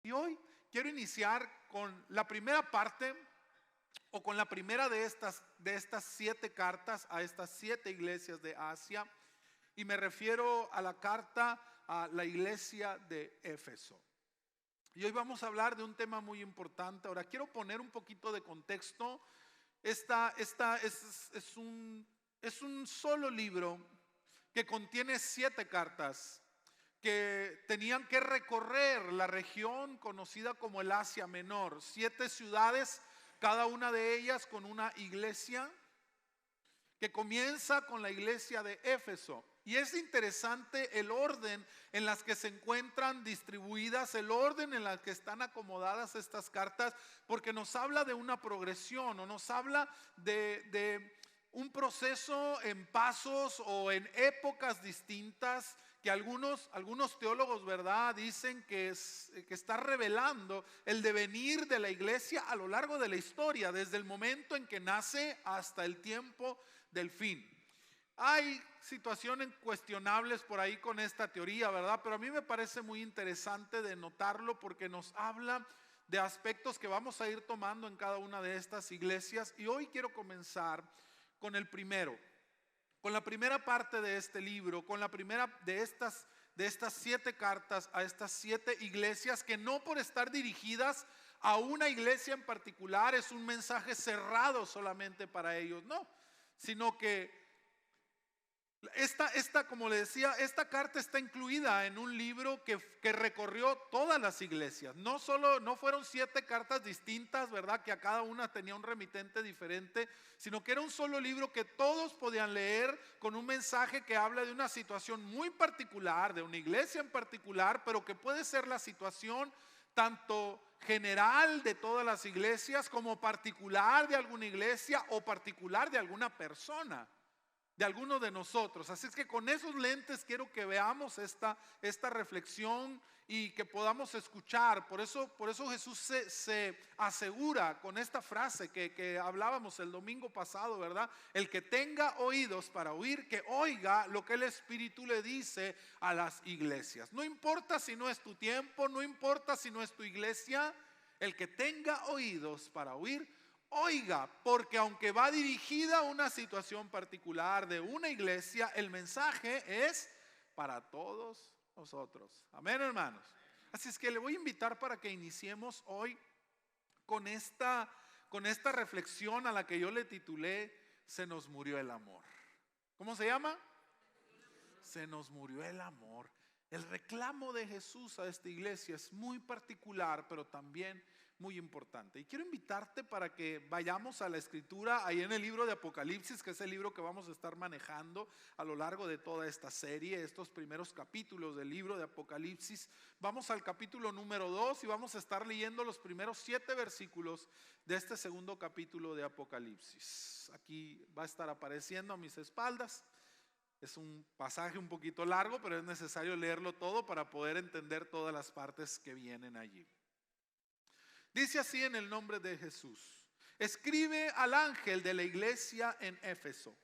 Y hoy quiero iniciar con la primera parte o con la primera de estas 7 cartas a estas 7 iglesias de Asia. Y me refiero a la carta a la iglesia de Éfeso. Y hoy vamos a hablar de un tema muy importante. Ahora quiero poner un poquito de contexto. Esta es un solo libro que contiene 7 cartas que tenían que recorrer la región conocida como el Asia Menor. 7 ciudades, cada una de ellas con una iglesia, que comienza con la iglesia de Éfeso. Y es interesante el orden en las que se encuentran distribuidas, el orden en el que están acomodadas estas cartas, porque nos habla de una progresión o nos habla de un proceso en pasos o en épocas distintas que algunos teólogos, ¿verdad?, dicen que está revelando el devenir de la iglesia a lo largo de la historia, desde el momento en que nace hasta el tiempo del fin. Hay situaciones cuestionables por ahí con esta teoría, ¿verdad? Pero a mí me parece muy interesante de notarlo porque nos habla de aspectos que vamos a ir tomando en cada una de estas iglesias. Y hoy quiero comenzar con el primero, con la primera parte de este libro, con la primera de estas 7 cartas a estas 7 iglesias, que no por estar dirigidas a una iglesia en particular es un mensaje cerrado solamente para ellos, no, sino que como le decía, esta carta está incluida en un libro que recorrió todas las iglesias. No fueron 7 cartas distintas, ¿verdad?, que a cada una tenía un remitente diferente, sino que era un solo libro que todos podían leer con un mensaje que habla de una situación muy particular, de una iglesia en particular, pero que puede ser la situación tanto general de todas las iglesias como particular de alguna iglesia o particular de alguna persona, de alguno de nosotros. Así es que con esos lentes quiero que veamos esta reflexión y que podamos escuchar. Por eso Jesús se asegura con esta frase que hablábamos el domingo pasado, ¿verdad? El que tenga oídos para oír, que oiga lo que el Espíritu le dice a las iglesias. No importa si no es tu tiempo, no importa si no es tu iglesia, el que tenga oídos para oír, oiga, porque aunque va dirigida a una situación particular de una iglesia, el mensaje es para todos nosotros. Amén, hermanos. Así es que le voy a invitar para que iniciemos hoy con esta reflexión a la que yo le titulé Se nos murió el amor. ¿Cómo se llama? Se nos murió el amor. El reclamo de Jesús a esta iglesia es muy particular, pero también muy importante. Y quiero invitarte para que vayamos a la escritura ahí en el libro de Apocalipsis, que es el libro que vamos a estar manejando a lo largo de toda esta serie, estos primeros capítulos del libro de Apocalipsis. Vamos al capítulo número 2 y vamos a estar leyendo los primeros 7 versículos de este segundo capítulo de Apocalipsis. Aquí va a estar apareciendo a mis espaldas. Es un pasaje un poquito largo, pero es necesario leerlo todo para poder entender todas las partes que vienen allí. Dice así en el nombre de Jesús: escribe al ángel de la iglesia en Éfeso.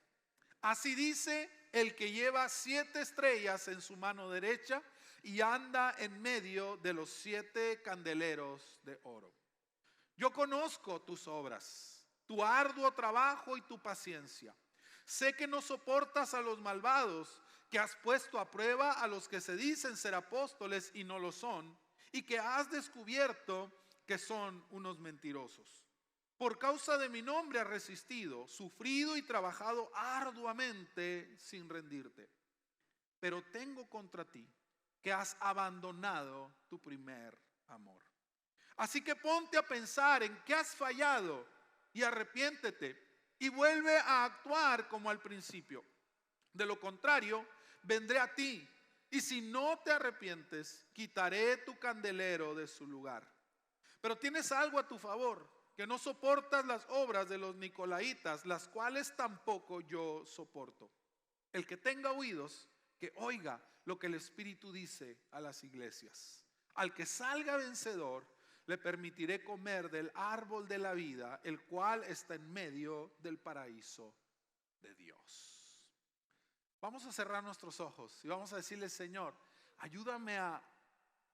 Así dice el que lleva 7 estrellas en su mano derecha y anda en medio de los 7 candeleros de oro. Yo conozco tus obras, tu arduo trabajo y tu paciencia. Sé que no soportas a los malvados, que has puesto a prueba a los que se dicen ser apóstoles y no lo son, y que has descubierto que son unos mentirosos. Por causa de mi nombre has resistido, sufrido y trabajado arduamente sin rendirte. Pero tengo contra ti que has abandonado tu primer amor. Así que ponte a pensar en qué has fallado y arrepiéntete y vuelve a actuar como al principio. De lo contrario, vendré a ti y si no te arrepientes, quitaré tu candelero de su lugar. Pero tienes algo a tu favor, que no soportas las obras de los nicolaítas, las cuales tampoco yo soporto. El que tenga oídos, que oiga lo que el Espíritu dice a las iglesias. Al que salga vencedor, le permitiré comer del árbol de la vida, el cual está en medio del paraíso de Dios. Vamos a cerrar nuestros ojos y vamos a decirle: Señor, ayúdame a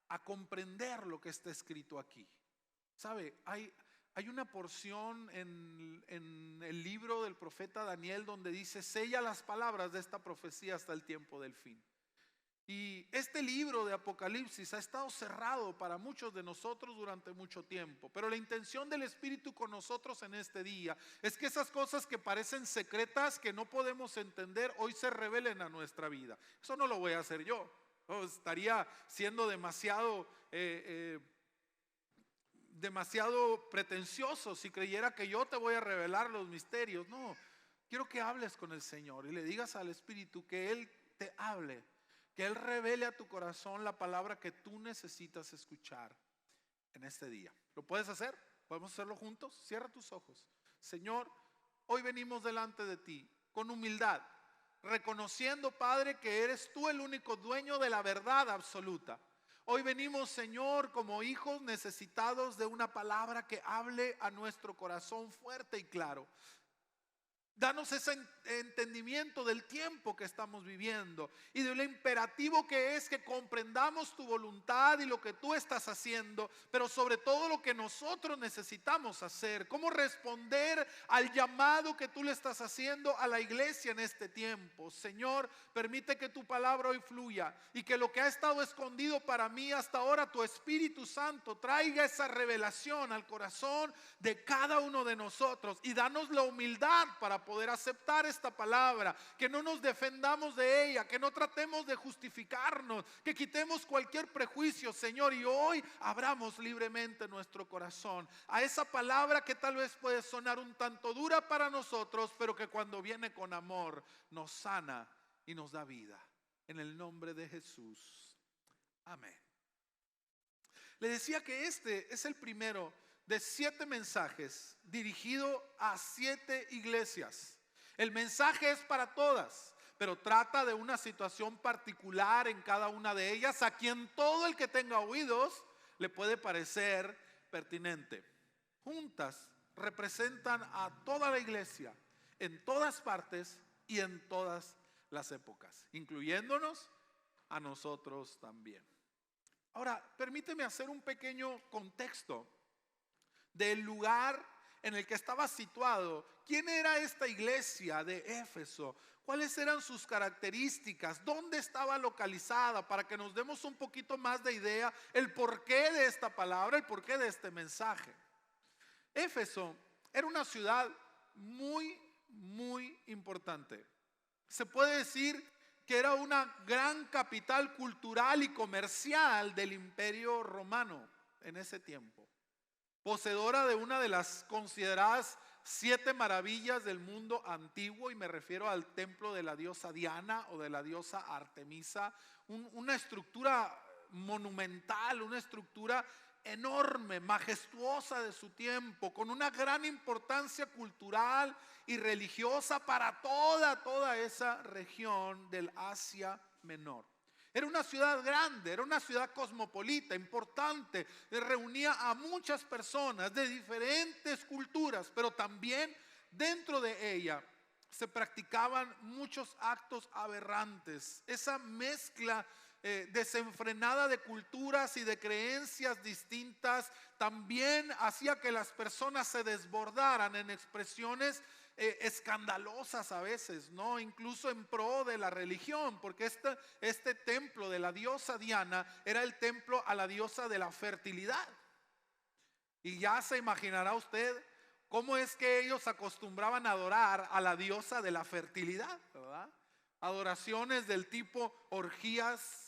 a comprender lo que está escrito aquí. ¿Sabe? Hay una porción en el libro del profeta Daniel donde dice: sella las palabras de esta profecía hasta el tiempo del fin. Y este libro de Apocalipsis ha estado cerrado para muchos de nosotros durante mucho tiempo. Pero la intención del Espíritu con nosotros en este día es que esas cosas que parecen secretas, que no podemos entender, hoy se revelen a nuestra vida. Eso no lo voy a hacer yo. Estaría siendo demasiado pretencioso si creyera que yo te voy a revelar los misterios. No, quiero que hables con el Señor y le digas al Espíritu que Él te hable, que Él revele a tu corazón la palabra que tú necesitas escuchar en este día. ¿Lo puedes hacer? ¿Podemos hacerlo juntos? Cierra tus ojos. Señor, hoy venimos delante de ti con humildad, reconociendo, Padre, que eres tú el único dueño de la verdad absoluta. Hoy venimos, Señor, como hijos necesitados de una palabra que hable a nuestro corazón fuerte y claro. Danos ese entendimiento del tiempo que estamos viviendo y de lo imperativo que es que comprendamos tu voluntad y lo que tú estás haciendo, pero sobre todo lo que nosotros necesitamos hacer, cómo responder al llamado que tú le estás haciendo a la iglesia en este tiempo. Señor, permite que tu palabra hoy fluya y que lo que ha estado escondido para mí hasta ahora, tu Espíritu Santo traiga esa revelación al corazón de cada uno de nosotros, y danos la humildad para poder aceptar esta palabra, que no nos defendamos de ella, que no tratemos de justificarnos, que quitemos cualquier prejuicio, Señor, y hoy abramos libremente nuestro corazón a esa palabra que tal vez puede sonar un tanto dura para nosotros, pero que cuando viene con amor nos sana y nos da vida. En el nombre de Jesús, amén. Le decía que este es el primero de 7 mensajes dirigido a 7 iglesias. El mensaje es para todas, pero trata de una situación particular en cada una de ellas, a quien todo el que tenga oídos le puede parecer pertinente. Juntas representan a toda la iglesia, en todas partes y en todas las épocas, incluyéndonos a nosotros también. Ahora, permíteme hacer un pequeño contexto del lugar en el que estaba situado. ¿Quién era esta iglesia de Éfeso? ¿Cuáles eran sus características? ¿Dónde estaba localizada? Para que nos demos un poquito más de idea el porqué de esta palabra, el porqué de este mensaje. Éfeso era una ciudad muy, muy importante. Se puede decir que era una gran capital cultural y comercial del Imperio Romano en ese tiempo. Poseedora de una de las consideradas 7 maravillas del mundo antiguo, y me refiero al templo de la diosa Diana o de la diosa Artemisa, una estructura monumental, una estructura enorme, majestuosa de su tiempo, con una gran importancia cultural y religiosa para toda esa región del Asia Menor. Era una ciudad grande, era una ciudad cosmopolita, importante, reunía a muchas personas de diferentes culturas, pero también dentro de ella se practicaban muchos actos aberrantes. Esa mezcla desenfrenada de culturas y de creencias distintas también hacía que las personas se desbordaran en expresiones escandalosas a veces, ¿no? Incluso en pro de la religión, porque este templo de la diosa Diana era el templo a la diosa de la fertilidad. Y ya se imaginará usted cómo es que ellos acostumbraban a adorar a la diosa de la fertilidad, ¿verdad? Adoraciones del tipo orgías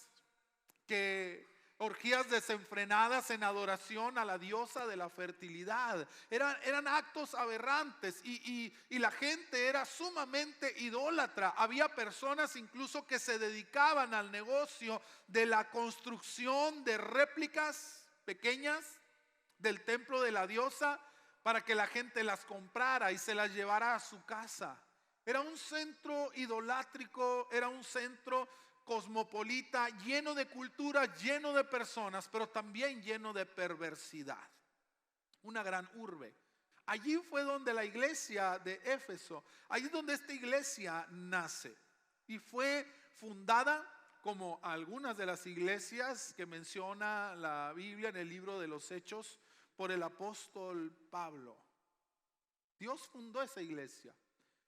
desenfrenadas en adoración a la diosa de la fertilidad. Eran actos aberrantes y la gente era sumamente idólatra. Había personas incluso que se dedicaban al negocio de la construcción de réplicas pequeñas del templo de la diosa para que la gente las comprara y se las llevara a su casa. Era un centro idolátrico, era un centro cosmopolita, lleno de cultura, lleno de personas, pero también lleno de perversidad. Una gran urbe. Allí fue donde la iglesia de Éfeso, allí es donde esta iglesia nace y fue fundada como algunas de las iglesias que menciona la Biblia en el libro de los Hechos por el apóstol Pablo. Dios fundó esa iglesia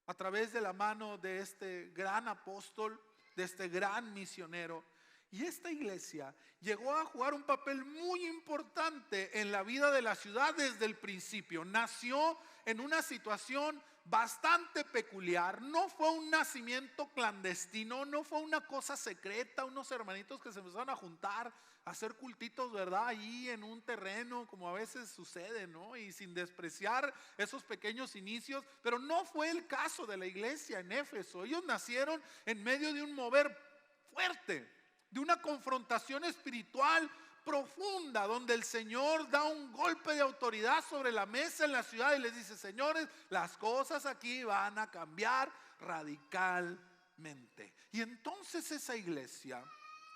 a través de la mano de este gran apóstol, de este gran misionero. Y esta iglesia llegó a jugar un papel muy importante en la vida de la ciudad desde el principio. Nació en una situación bastante peculiar. No fue un nacimiento clandestino, no fue una cosa secreta, unos hermanitos que se empezaron a juntar, a hacer cultitos, ¿verdad? Ahí en un terreno, como a veces sucede, ¿no? Y sin despreciar esos pequeños inicios, pero no fue el caso de la iglesia en Éfeso. Ellos nacieron en medio de un mover fuerte, de una confrontación espiritual profunda, donde el Señor da un golpe de autoridad sobre la mesa en la ciudad y les dice: señores, las cosas aquí van a cambiar radicalmente. Y entonces esa iglesia,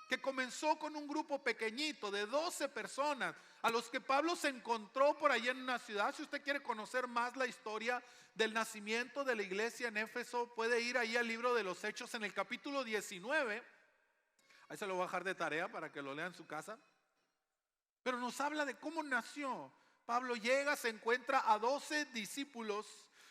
que comenzó con un grupo pequeñito de 12 personas, a los que Pablo se encontró por allá en una ciudad. Si usted quiere conocer más la historia del nacimiento de la iglesia en Éfeso, puede ir ahí al libro de los Hechos en el capítulo 19. Ahí se lo voy a dejar de tarea para que lo lea en su casa. Pero nos habla de cómo nació. Pablo llega, se encuentra a 12 discípulos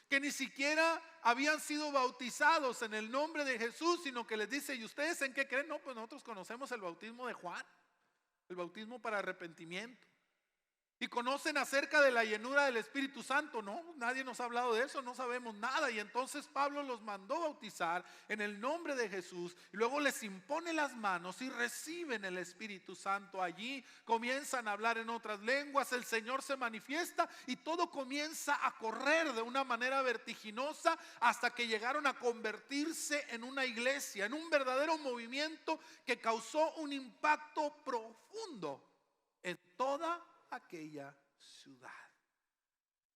que ni siquiera habían sido bautizados en el nombre de Jesús, sino que les dice: ¿y ustedes en qué creen? No, pues nosotros conocemos el bautismo de Juan, el bautismo para arrepentimiento. Y conocen acerca de la llenura del Espíritu Santo. No, nadie nos ha hablado de eso, no sabemos nada. Y entonces Pablo los mandó bautizar en el nombre de Jesús. Y luego les impone las manos y reciben el Espíritu Santo. Allí comienzan a hablar en otras lenguas. El Señor se manifiesta y todo comienza a correr de una manera vertiginosa, hasta que llegaron a convertirse en una iglesia, en un verdadero movimiento que causó un impacto profundo en toda aquella ciudad.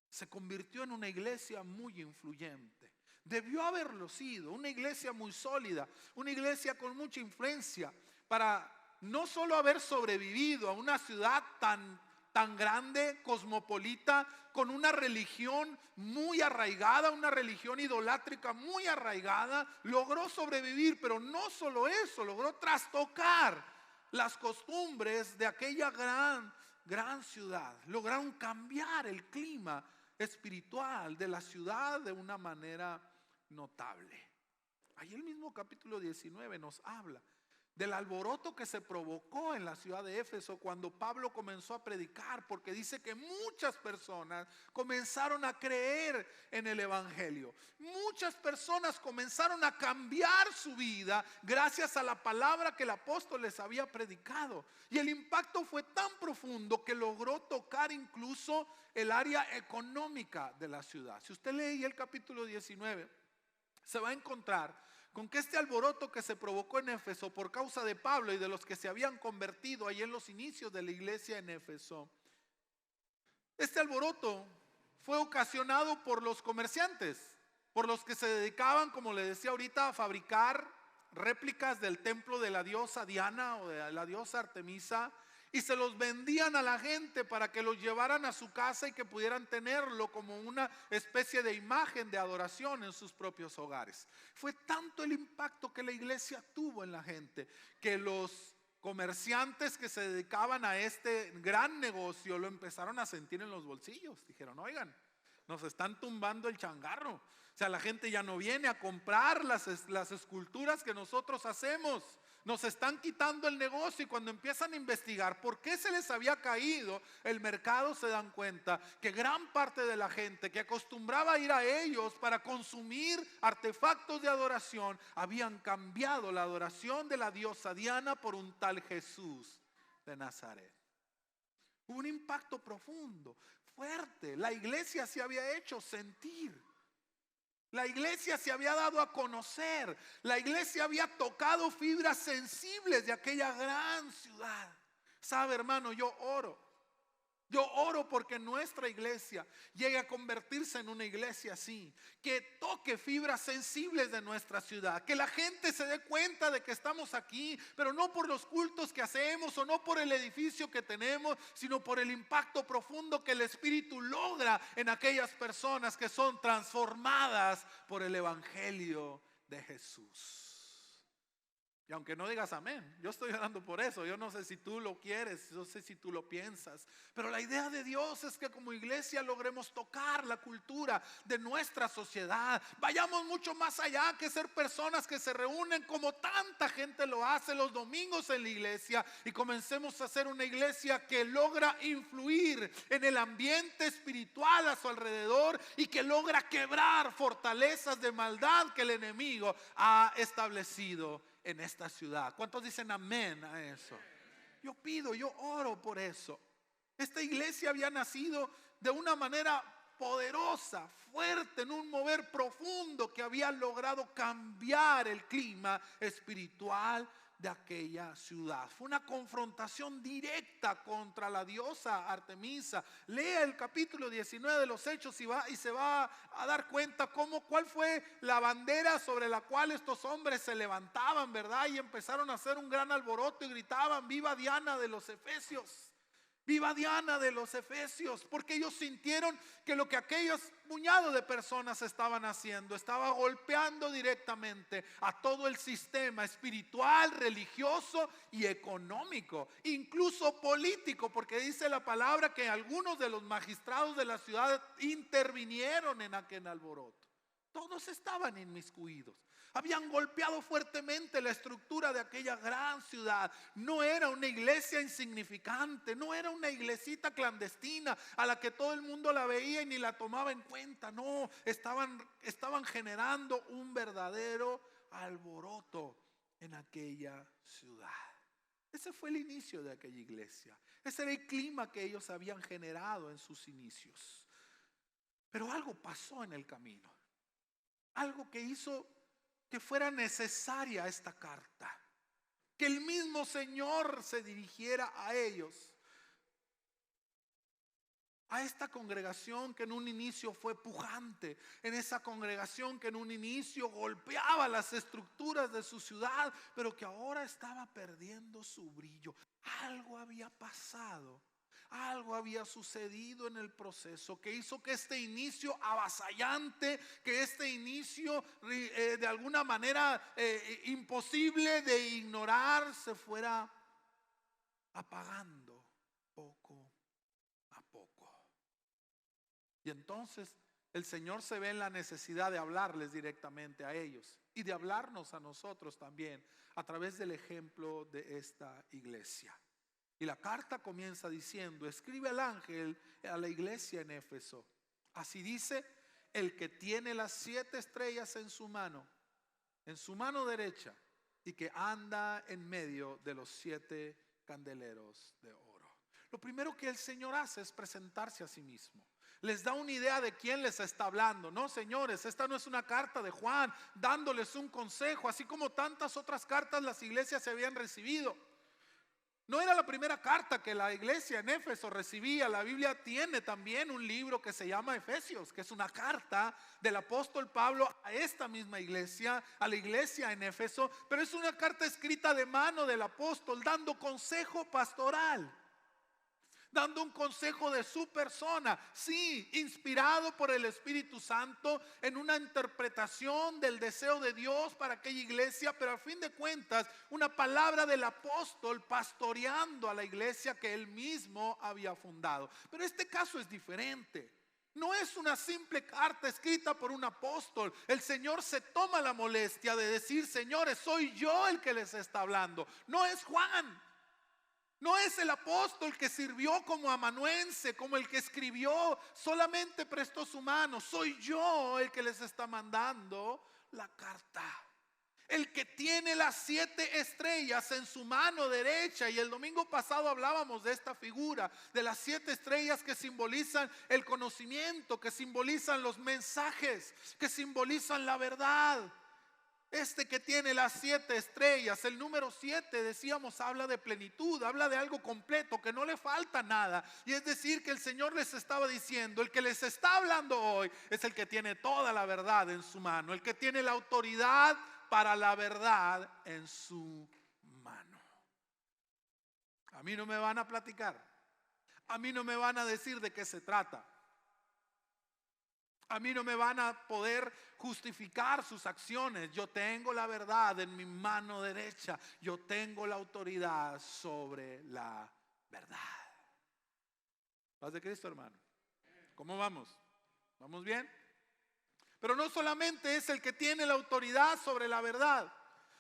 Se convirtió en una iglesia muy influyente. Debió haberlo sido, una iglesia muy sólida, una iglesia con mucha influencia, para no solo haber sobrevivido a una ciudad tan grande, cosmopolita, con una religión muy arraigada, una religión idolátrica muy arraigada. Logró sobrevivir, pero no solo eso, logró trastocar las costumbres de aquella gran ciudad. Lograron cambiar el clima espiritual de la ciudad de una manera notable. Ahí el mismo capítulo 19 nos habla del alboroto que se provocó en la ciudad de Éfeso cuando Pablo comenzó a predicar, porque dice que muchas personas comenzaron a creer en el evangelio. Muchas personas comenzaron a cambiar su vida gracias a la palabra que el apóstol les había predicado. Y el impacto fue tan profundo que logró tocar incluso el área económica de la ciudad. Si usted lee el capítulo 19, se va a encontrar con que este alboroto que se provocó en Éfeso por causa de Pablo y de los que se habían convertido ahí en los inicios de la iglesia en Éfeso, este alboroto fue ocasionado por los comerciantes, por los que se dedicaban, como le decía ahorita, a fabricar réplicas del templo de la diosa Diana o de la diosa Artemisa, y se los vendían a la gente para que los llevaran a su casa y que pudieran tenerlo como una especie de imagen de adoración en sus propios hogares. Fue tanto el impacto que la iglesia tuvo en la gente, que los comerciantes que se dedicaban a este gran negocio lo empezaron a sentir en los bolsillos. Dijeron: oigan, nos están tumbando el changarro. O sea, la gente ya no viene a comprar las esculturas que nosotros hacemos. Nos están quitando el negocio. Y cuando empiezan a investigar por qué se les había caído el mercado, se dan cuenta que gran parte de la gente que acostumbraba a ir a ellos para consumir artefactos de adoración, habían cambiado la adoración de la diosa Diana por un tal Jesús de Nazaret. Hubo un impacto profundo, fuerte. La iglesia se había hecho sentir. La iglesia se había dado a conocer. La iglesia había tocado fibras sensibles de aquella gran ciudad. Sabe, hermano, yo oro porque nuestra iglesia llegue a convertirse en una iglesia así, que toque fibras sensibles de nuestra ciudad, que la gente se dé cuenta de que estamos aquí, pero no por los cultos que hacemos o no por el edificio que tenemos, sino por el impacto profundo que el Espíritu logra en aquellas personas que son transformadas por el evangelio de Jesús. Y aunque no digas amén, yo estoy orando por eso. Yo no sé si tú lo quieres, no sé si tú lo piensas. Pero la idea de Dios es que como iglesia logremos tocar la cultura de nuestra sociedad. Vayamos mucho más allá que ser personas que se reúnen como tanta gente lo hace los domingos en la iglesia. Y comencemos a ser una iglesia que logra influir en el ambiente espiritual a su alrededor y que logra quebrar fortalezas de maldad que el enemigo ha establecido en esta ciudad. ¿Cuántos dicen amén a eso? Yo pido, yo oro por eso. Esta iglesia había nacido de una manera poderosa, fuerte, en un mover profundo que había logrado cambiar el clima espiritual de aquella ciudad. Fue una confrontación directa contra la diosa Artemisa. Lea el capítulo 19 de los Hechos y se va a dar cuenta cuál fue la bandera sobre la cual estos hombres se levantaban, ¿verdad? Y empezaron a hacer un gran alboroto y gritaban: viva Diana de los Efesios. Viva Diana de los Efesios, porque ellos sintieron que lo que aquellos puñados de personas estaban haciendo estaba golpeando directamente a todo el sistema espiritual, religioso y económico, incluso político, porque dice la palabra que algunos de los magistrados de la ciudad intervinieron en aquel alboroto. Todos estaban inmiscuidos. Habían golpeado fuertemente la estructura de aquella gran ciudad. No era una iglesia insignificante, no era una iglesita clandestina a la que todo el mundo la veía y ni la tomaba en cuenta. No, estaban generando un verdadero alboroto en aquella ciudad. Ese fue el inicio de aquella iglesia. Ese era el clima que ellos habían generado en sus inicios. Pero algo pasó en el camino. Algo que hizo que fuera necesaria esta carta, que el mismo Señor se dirigiera a ellos, a esta congregación que en un inicio fue pujante, en esa congregación que en un inicio golpeaba las estructuras de su ciudad, pero que ahora estaba perdiendo su brillo. Algo había pasado. Algo había sucedido en el proceso que hizo que este inicio avasallante, que este inicio de alguna manera imposible de ignorar, se fuera apagando poco a poco. Y entonces el Señor se ve en la necesidad de hablarles directamente a ellos y de hablarnos a nosotros también a través del ejemplo de esta iglesia. Y la carta comienza diciendo: escribe al ángel a la iglesia en Éfeso. Así dice el que tiene las 7 estrellas en su mano derecha, y que anda en medio de los 7 candeleros de oro. Lo primero que el Señor hace es presentarse a sí mismo. Les da una idea de quién les está hablando. No, señores, esta no es una carta de Juan dándoles un consejo, así como tantas otras cartas las iglesias se habían recibido. No era la primera carta que la iglesia en Éfeso recibía. La Biblia tiene también un libro que se llama Efesios, que es una carta del apóstol Pablo a esta misma iglesia, a la iglesia en Éfeso, pero es una carta escrita de mano del apóstol, dando consejo pastoral, dando un consejo de su persona, sí, inspirado por el Espíritu Santo en una interpretación del deseo de Dios para aquella iglesia, pero a fin de cuentas una palabra del apóstol pastoreando a la iglesia que él mismo había fundado. Pero este caso es diferente. No es una simple carta escrita por un apóstol. El Señor se toma la molestia de decir: señores, soy yo el que les está hablando. No es Juan. No es el apóstol que sirvió como amanuense, como el que escribió, solamente prestó su mano. Soy yo el que les está mandando la carta. El que tiene las 7 estrellas en su mano derecha. Y el domingo pasado hablábamos de esta figura, de las 7 estrellas que simbolizan el conocimiento, que simbolizan los mensajes, que simbolizan la verdad. Este que tiene las 7 estrellas, el número 7, decíamos, habla de plenitud, habla de algo completo, que no le falta nada. Y es decir, que el Señor les estaba diciendo: el que les está hablando hoy es el que tiene toda la verdad en su mano, el que tiene la autoridad para la verdad en su mano. A mí no me van a platicar, a mí no me van a decir de qué se trata, A mí no me van a poder justificar sus acciones. Yo tengo la verdad en mi mano derecha. Yo tengo la autoridad sobre la verdad. Paz de Cristo, hermano. ¿Cómo vamos? ¿Vamos bien? Pero no solamente es el que tiene la autoridad sobre la verdad,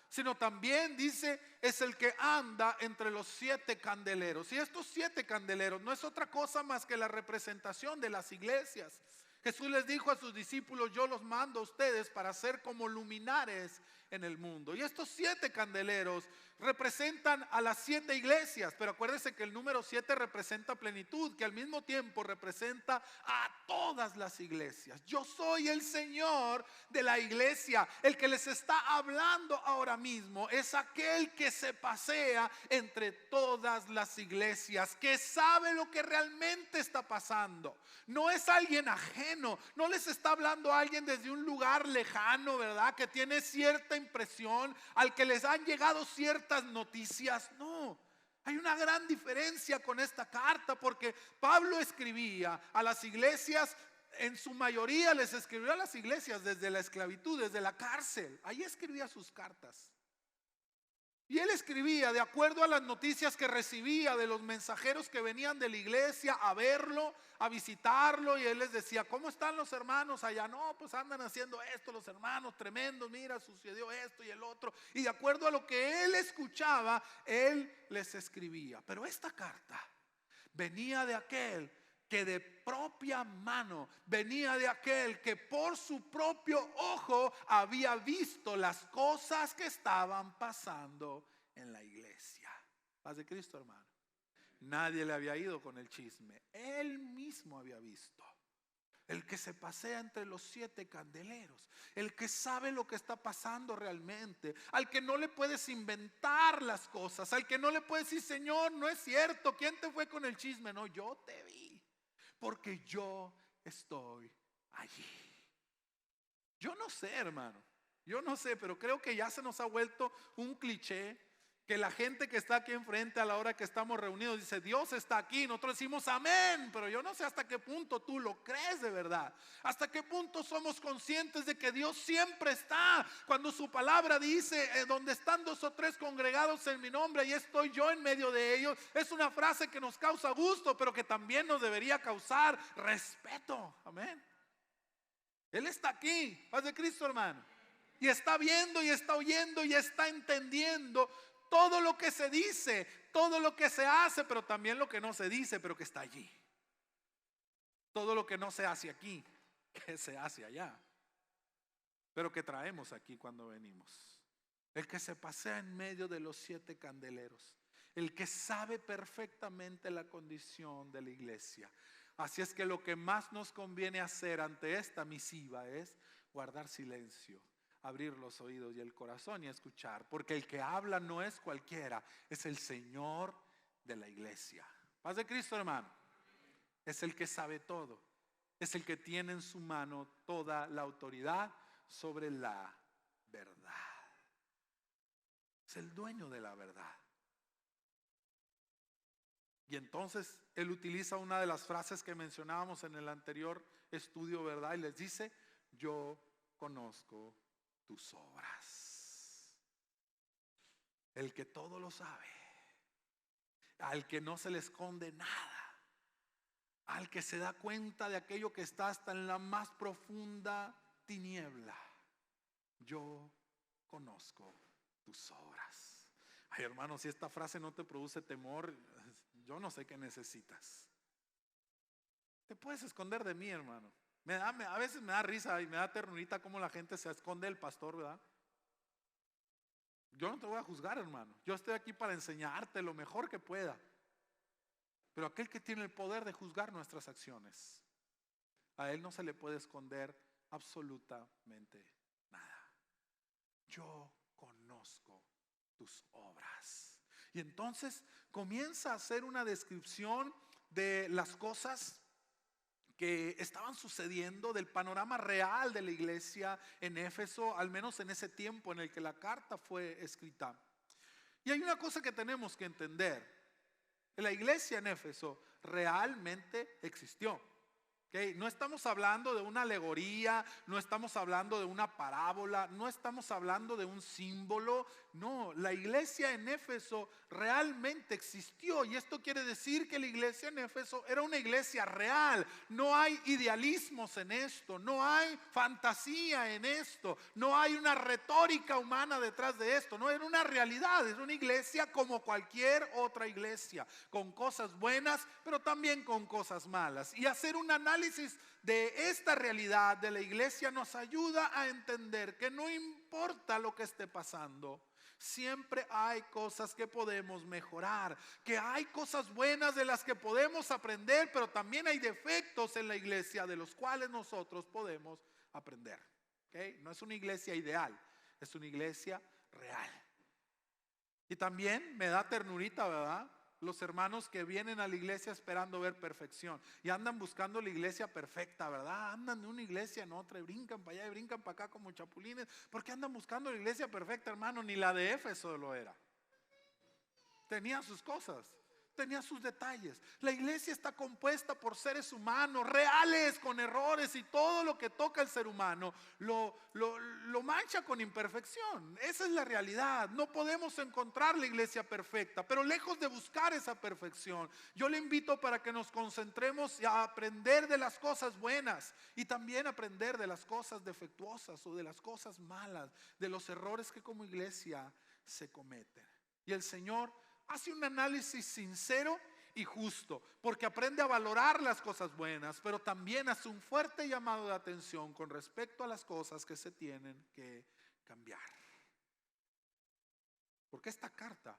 sino también dice es el que anda entre los 7 candeleros. Y estos 7 candeleros no es otra cosa más que la representación de las iglesias. Jesús les dijo a sus discípulos: yo los mando a ustedes para ser como luminares en el mundo. Y estos 7 candeleros representan a las 7 iglesias. Pero acuérdense que el número 7 representa plenitud, que al mismo tiempo representa a todas las iglesias. Yo soy el Señor de la iglesia. El que les está hablando ahora mismo es aquel que se pasea entre todas las iglesias, que sabe lo que realmente está pasando. No es alguien ajeno, no les está hablando a alguien desde un lugar lejano, ¿verdad? Que tiene cierta impresión, al que les han llegado ciertas noticias. No, hay una gran diferencia con esta carta, porque Pablo escribía a las iglesias, en su mayoría les escribió a las iglesias desde la esclavitud, desde la cárcel. Ahí escribía sus cartas. Y él escribía de acuerdo a las noticias que recibía de los mensajeros que venían de la iglesia a verlo, a visitarlo. Y él les decía: ¿cómo están los hermanos allá? No, pues andan haciendo esto los hermanos, tremendos, mira, sucedió esto y el otro. Y de acuerdo a lo que él escuchaba, él les escribía. Pero esta carta venía de aquel que de propia mano, venía de aquel que por su propio ojo había visto las cosas que estaban pasando en la iglesia. Paz de Cristo, hermano. Nadie le había ido con el chisme, él mismo había visto. El que se pasea entre los 7 candeleros, el que sabe lo que está pasando realmente, al que no le puedes inventar las cosas, al que no le puedes decir: Señor, no es cierto, ¿quién te fue con el chisme? No, yo te vi, porque yo estoy allí. Yo no sé, hermano, yo no sé, pero creo que ya se nos ha vuelto un cliché que la gente que está aquí enfrente a la hora que estamos reunidos dice: Dios está aquí. Nosotros decimos amén, pero yo no sé hasta qué punto tú lo crees de verdad. Hasta qué punto somos conscientes de que Dios siempre está. Cuando su palabra dice: donde están 2 o 3 congregados en mi nombre, y estoy yo en medio de ellos. Es una frase que nos causa gusto, pero que también nos debería causar respeto. Amén. Él está aquí, paz de Cristo, hermano. Y está viendo y está oyendo y está entendiendo todo lo que se dice, todo lo que se hace, pero también lo que no se dice, pero que está allí. Todo lo que no se hace aquí, que se hace allá, pero que traemos aquí cuando venimos. El que se pasea en medio de los 7 candeleros, el que sabe perfectamente la condición de la iglesia. Así es que lo que más nos conviene hacer ante esta misiva es guardar silencio, abrir los oídos y el corazón y escuchar, porque el que habla no es cualquiera, es el Señor de la iglesia. Paz de Cristo, hermano. Es el que sabe todo, es el que tiene en su mano toda la autoridad sobre la verdad. Es el dueño de la verdad. Y entonces él utiliza una de las frases que mencionábamos en el anterior estudio, ¿verdad? Y les dice: yo conozco tus obras. El que todo lo sabe, al que no se le esconde nada, al que se da cuenta de aquello que está hasta en la más profunda tiniebla. Yo conozco tus obras. Ay, hermano, si esta frase no te produce temor, yo no sé qué necesitas. Te puedes esconder de mí, hermano. A veces me da risa y me da ternurita cómo la gente se esconde del pastor, ¿verdad? Yo no te voy a juzgar, hermano. Yo estoy aquí para enseñarte lo mejor que pueda. Pero aquel que tiene el poder de juzgar nuestras acciones, a él no se le puede esconder absolutamente nada. Yo conozco tus obras. Y entonces comienza a hacer una descripción de las cosas que estaban sucediendo, del panorama real de la iglesia en Éfeso, al menos en ese tiempo en el que la carta fue escrita. Y hay una cosa que tenemos que entender: la iglesia en Éfeso realmente existió. ¿Ok? No estamos hablando de una alegoría, no estamos hablando de una parábola, no estamos hablando de un símbolo. No, la iglesia en Éfeso realmente existió, y esto quiere decir que la iglesia en Éfeso era una iglesia real. No hay idealismos en esto, no hay fantasía en esto, no hay una retórica humana detrás de esto. No, era una realidad, es una iglesia como cualquier otra iglesia, con cosas buenas, pero también con cosas malas. Y hacer un análisis de esta realidad de la iglesia nos ayuda a entender que no importa lo que esté pasando, siempre hay cosas que podemos mejorar, que hay cosas buenas de las que podemos aprender, pero también hay defectos en la iglesia de los cuales nosotros podemos aprender. ¿Okay? No es una iglesia ideal, es una iglesia real. Y también me da ternurita, ¿verdad? Los hermanos que vienen a la iglesia esperando ver perfección y andan buscando la iglesia perfecta, ¿verdad? Andan de una iglesia en otra y brincan para allá y brincan para acá como chapulines. ¿Por qué andan buscando la iglesia perfecta, hermano? Ni la de Éfeso lo era. Tenía sus cosas, tenía sus detalles. La iglesia está compuesta por seres humanos reales, con errores, y todo lo que toca el ser humano lo mancha con imperfección. Esa es la realidad. No podemos encontrar la iglesia perfecta, pero lejos de buscar esa perfección, yo le invito para que nos concentremos a aprender de las cosas buenas y también aprender de las cosas defectuosas o de las cosas malas, de los errores que como iglesia se cometen. Y el Señor hace un análisis sincero y justo, porque aprende a valorar las cosas buenas, pero también hace un fuerte llamado de atención con respecto a las cosas que se tienen que cambiar. Porque esta carta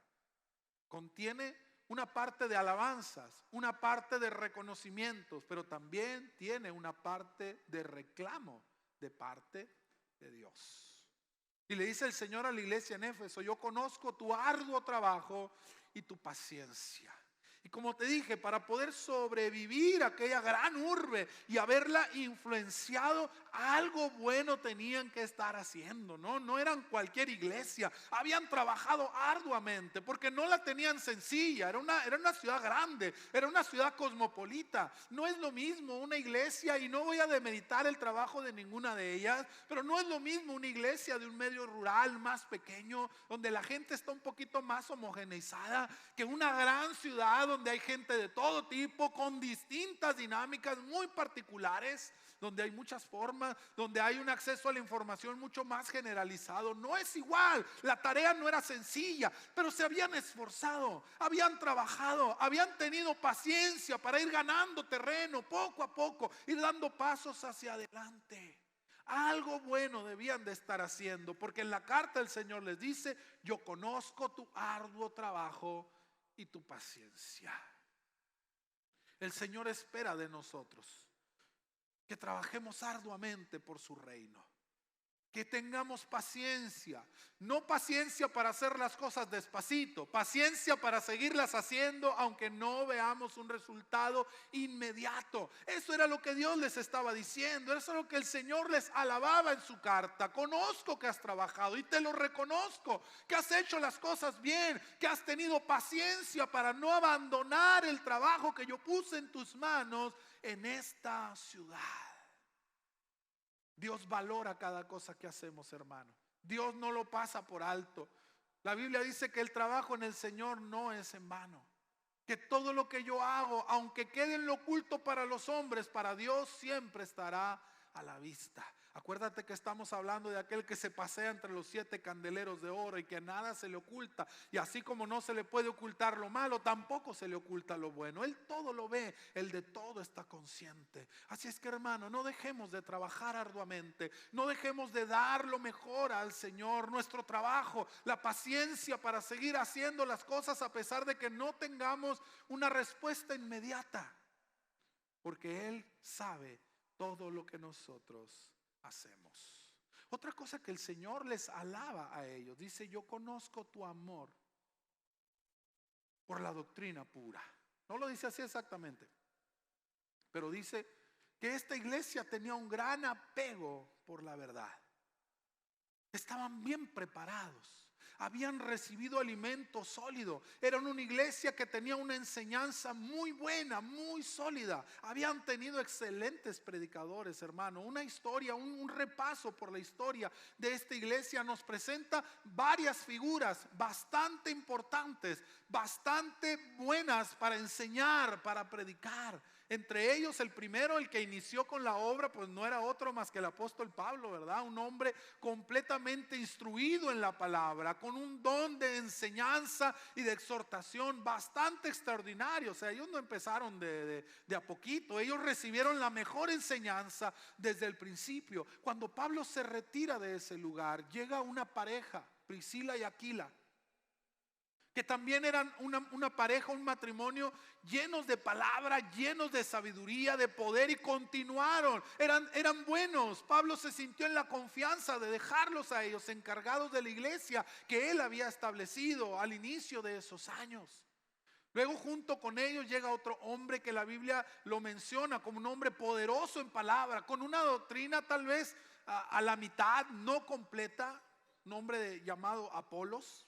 contiene una parte de alabanzas, una parte de reconocimientos, pero también tiene una parte de reclamo de parte de Dios. Y le dice el Señor a la iglesia en Éfeso: yo conozco tu arduo trabajo y tu paciencia. Y como te dije, para poder sobrevivir a aquella gran urbe y haberla influenciado, algo bueno tenían que estar haciendo. No eran cualquier iglesia. Habían trabajado arduamente porque no la tenían sencilla. Era una ciudad grande, era una ciudad cosmopolita. No es lo mismo una iglesia, y no voy a demeritar el trabajo de ninguna de ellas, pero no es lo mismo una iglesia de un medio rural más pequeño, donde la gente está un poquito más homogeneizada, que una gran ciudad donde hay gente de todo tipo, con distintas dinámicas muy particulares, donde hay muchas formas, donde hay un acceso a la información mucho más generalizado. No es igual, la tarea no era sencilla, pero se habían esforzado, habían trabajado, habían tenido paciencia para ir ganando terreno poco a poco, ir dando pasos hacia adelante. Algo bueno debían de estar haciendo, porque en la carta el Señor les dice: yo conozco tu arduo trabajo y tu paciencia. El Señor espera de nosotros que trabajemos arduamente por su reino, que tengamos paciencia, no paciencia para hacer las cosas despacito, paciencia para seguirlas haciendo aunque no veamos un resultado inmediato. Eso era lo que Dios les estaba diciendo, eso es lo que el Señor les alababa en su carta. Conozco que has trabajado y te lo reconozco, que has hecho las cosas bien, que has tenido paciencia para no abandonar el trabajo que yo puse en tus manos en esta ciudad. Dios valora cada cosa que hacemos, hermano. Dios no lo pasa por alto. La Biblia dice que el trabajo en el Señor no es en vano, que todo lo que yo hago, aunque quede en lo oculto para los hombres, para Dios siempre estará a la vista. Acuérdate que estamos hablando de aquel que se pasea entre los 7 candeleros de oro y que nada se le oculta. Y así como no se le puede ocultar lo malo, tampoco se le oculta lo bueno. Él todo lo ve, Él de todo está consciente. Así es que, hermano, no dejemos de trabajar arduamente, no dejemos de dar lo mejor al Señor, nuestro trabajo, la paciencia para seguir haciendo las cosas a pesar de que no tengamos una respuesta inmediata, porque Él sabe todo lo que nosotros hacemos. Otra cosa que el Señor les alaba a ellos, dice: yo conozco tu amor por la doctrina pura. No lo dice así exactamente, pero dice que esta iglesia tenía un gran apego por la verdad. Estaban bien preparados. habían recibido alimento sólido. Eran una iglesia que tenía una enseñanza muy buena, muy sólida. Habían tenido excelentes predicadores, hermano. Una historia, un repaso por la historia de esta iglesia nos presenta varias figuras bastante importantes, bastante buenas para enseñar, para predicar. Entre ellos, el primero, el que inició con la obra, pues no era otro más que el apóstol Pablo, ¿verdad? Un hombre completamente instruido en la palabra, con un don de enseñanza y de exhortación bastante extraordinario. O sea, ellos no empezaron de a poquito, ellos recibieron la mejor enseñanza desde el principio. Cuando Pablo se retira de ese lugar, llega una pareja, Priscila y Aquila, que también eran una pareja, un matrimonio llenos de palabra, llenos de sabiduría, de poder, y continuaron, eran buenos. Pablo se sintió en la confianza de dejarlos a ellos encargados de la iglesia que él había establecido al inicio de esos años. Luego, junto con ellos llega otro hombre que la Biblia lo menciona como un hombre poderoso en palabra, con una doctrina tal vez a la mitad, no completa, un hombre llamado Apolos.